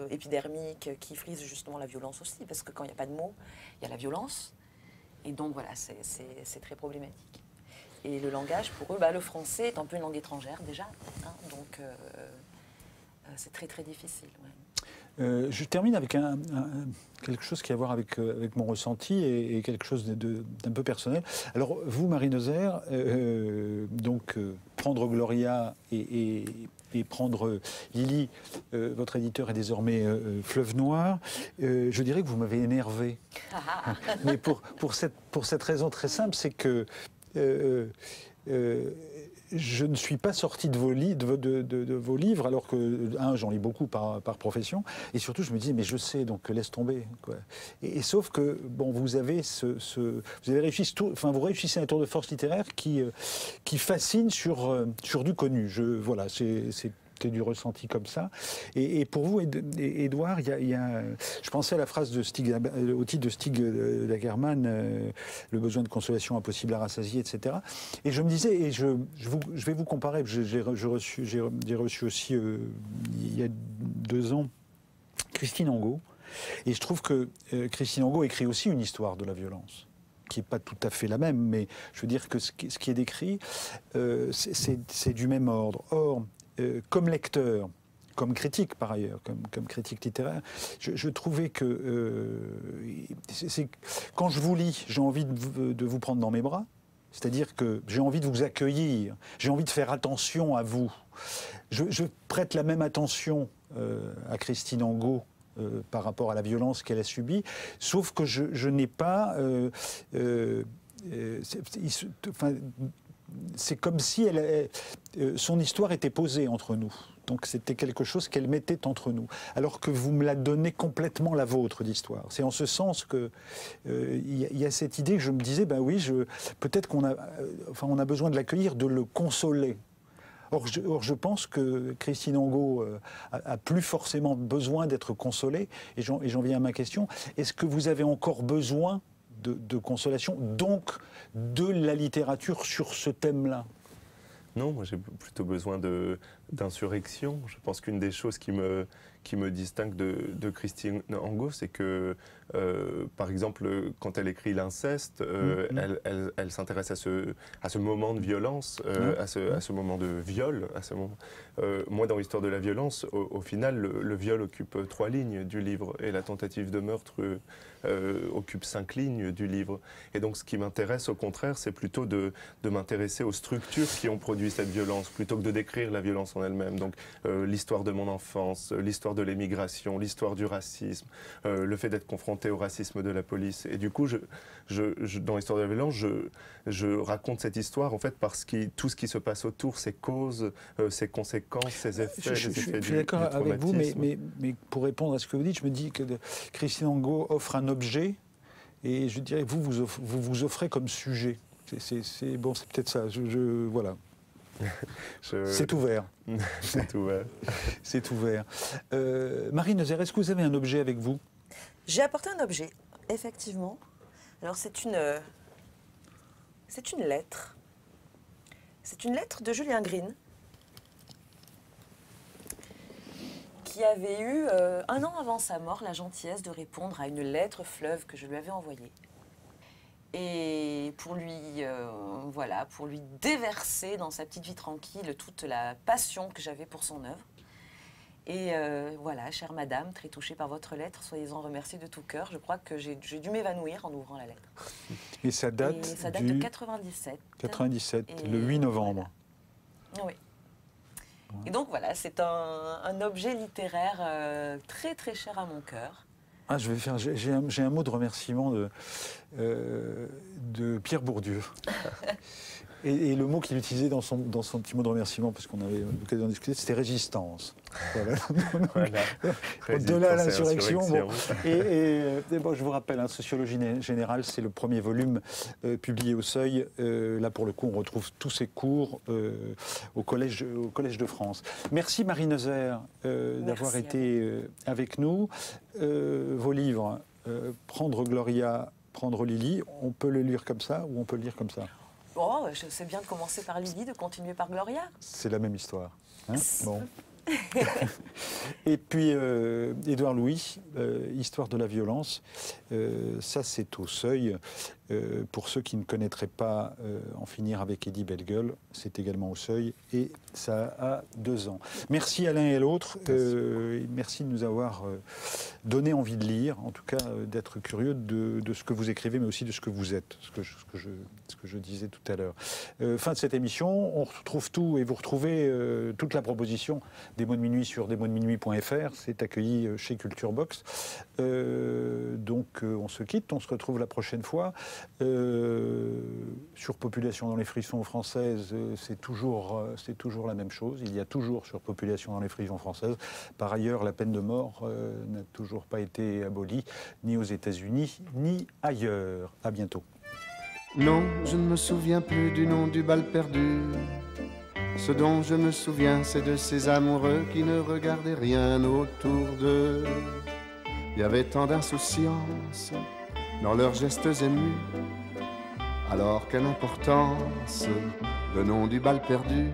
épidermiques qui frisent justement la violence aussi, parce que quand il n'y a pas de mots, il y a la violence. Et donc voilà, c'est très problématique. Et le langage, pour eux, le français est un peu une langue étrangère déjà, hein, donc c'est très très difficile. Ouais. Je termine avec quelque chose qui a à voir avec mon ressenti et quelque chose d'un peu personnel. Alors vous, Marie Neuser, prendre Gloria et prendre Lily, votre éditeur est désormais Fleuve Noir, je dirais que vous m'avez énervé. Mais pour cette raison très simple, c'est que je ne suis pas sorti de vos livres, alors que, j'en lis beaucoup par profession, et surtout je me dis, mais je sais, donc laisse tomber, quoi. Et sauf que, bon, vous avez vous réussissez un tour de force littéraire qui fascine sur du connu. Voilà, c'est du ressenti comme ça. Et pour vous, Édouard, je pensais à la phrase de au titre de Stig Dagerman, le besoin de consolation impossible à rassasier, etc. Et je me disais, et je vais vous comparer, j'ai reçu aussi, il y a 2 ans, Christine Angot, Et je trouve que Christine Angot écrit aussi une histoire de la violence, qui n'est pas tout à fait la même, mais je veux dire que ce qui est décrit, c'est du même ordre. Or, comme lecteur, comme critique par ailleurs, comme critique littéraire, je trouvais que quand je vous lis, j'ai envie de vous prendre dans mes bras, c'est-à-dire que j'ai envie de vous accueillir, j'ai envie de faire attention à vous. Je prête la même attention à Christine Angot par rapport à la violence qu'elle a subie, sauf que je n'ai pas... c'est comme si son histoire était posée entre nous. Donc c'était quelque chose qu'elle mettait entre nous. Alors que vous me la donnez complètement la vôtre d'histoire. C'est en ce sens que y a cette idée que je me disais, ben oui, peut-être qu'on a besoin de l'accueillir, de le consoler. Or, je pense que Christine Angot a plus forcément besoin d'être consolée. Et j'en viens à ma question. Est-ce que vous avez encore besoin de consolation, donc de la littérature sur ce thème-là? Non, moi j'ai plutôt besoin d'insurrection. Je pense qu'une des choses qui me distingue de Christine Angot, c'est que, par exemple, quand elle écrit l'inceste, elle s'intéresse à ce moment de violence, à ce moment de viol. Moi, dans l'histoire de la violence, au final, le viol occupe 3 lignes du livre et la tentative de meurtre occupe 5 lignes du livre. Et donc, ce qui m'intéresse, au contraire, c'est plutôt de m'intéresser aux structures qui ont produit cette violence, plutôt que de décrire la violence en elle-même. Donc, l'histoire de mon enfance, l'histoire de l'émigration, l'histoire du racisme, le fait d'être confronté au racisme de la police. Et du coup, dans l'histoire de la violence, je raconte cette histoire, en fait, parce que tout ce qui se passe autour, ses causes, ses conséquences, ses effets, je suis d'accord avec vous, mais pour répondre à ce que vous dites, je me dis que Christine Angot offre un objet, et je dirais que vous offrez comme sujet. C'est peut-être ça. Voilà. C'est ouvert. C'est ouvert. C'est ouvert. Marie Neuser, est-ce que vous avez un objet avec vous? J'ai apporté un objet, effectivement. Alors c'est une lettre. C'est une lettre de Julien Green, qui avait eu, 1 an avant sa mort, la gentillesse de répondre à une lettre fleuve que je lui avais envoyée. Et pour lui déverser dans sa petite vie tranquille toute la passion que j'avais pour son œuvre. Et voilà, chère madame, très touchée par votre lettre, soyez-en remerciée de tout cœur. Je crois que j'ai dû m'évanouir en ouvrant la lettre. Et ça date de 97. 97, le 8 novembre. Voilà. Oui. Et donc voilà, c'est un objet littéraire très très cher à mon cœur. Ah, j'ai un mot de remerciement de Pierre Bourdieu. Et le mot qu'il utilisait dans son petit mot de remerciement, parce qu'on avait l'occasion d'en discuter, c'était résistance. Voilà. De là à l'insurrection. Bon. Et bon, je vous rappelle, Sociologie générale, c'est le premier volume publié au Seuil. Là, pour le coup, on retrouve tous ces cours au Collège de France. Merci Marie Neuser d'avoir été avec nous. Vos livres, Prendre Gloria, Prendre Lily, on peut le lire comme ça ou on peut le lire comme ça? Oh, je sais bien de commencer par Lily, de continuer par Gloria. C'est la même histoire. Hein, bon. Et puis, Édouard Louis, Histoire de la violence, ça c'est au Seuil. Pour ceux qui ne connaîtraient pas En finir avec Eddie Bellegueule, c'est également au Seuil et ça a 2 ans. Merci à l'un et à l'autre. Merci de nous avoir donné envie de lire, en tout cas d'être curieux de ce que vous écrivez, mais aussi de ce que vous êtes, ce que je disais tout à l'heure. Fin de cette émission, on retrouve tout et vous retrouvez toute la proposition des mots de minuit sur desmotsdeminuit.fr. C'est accueilli chez Culture Box. Donc on se quitte, on se retrouve la prochaine fois. Surpopulation dans les frissons françaises, c'est toujours la même chose. Il y a toujours surpopulation dans les prisons françaises. Par ailleurs, la peine de mort n'a toujours pas été abolie, ni aux États-Unis, ni ailleurs. À bientôt. Non, je ne me souviens plus du nom du bal perdu. Ce dont je me souviens, c'est de ces amoureux qui ne regardaient rien autour d'eux. Il y avait tant d'insouciance dans leurs gestes émus. Alors quelle importance, le nom du bal perdu.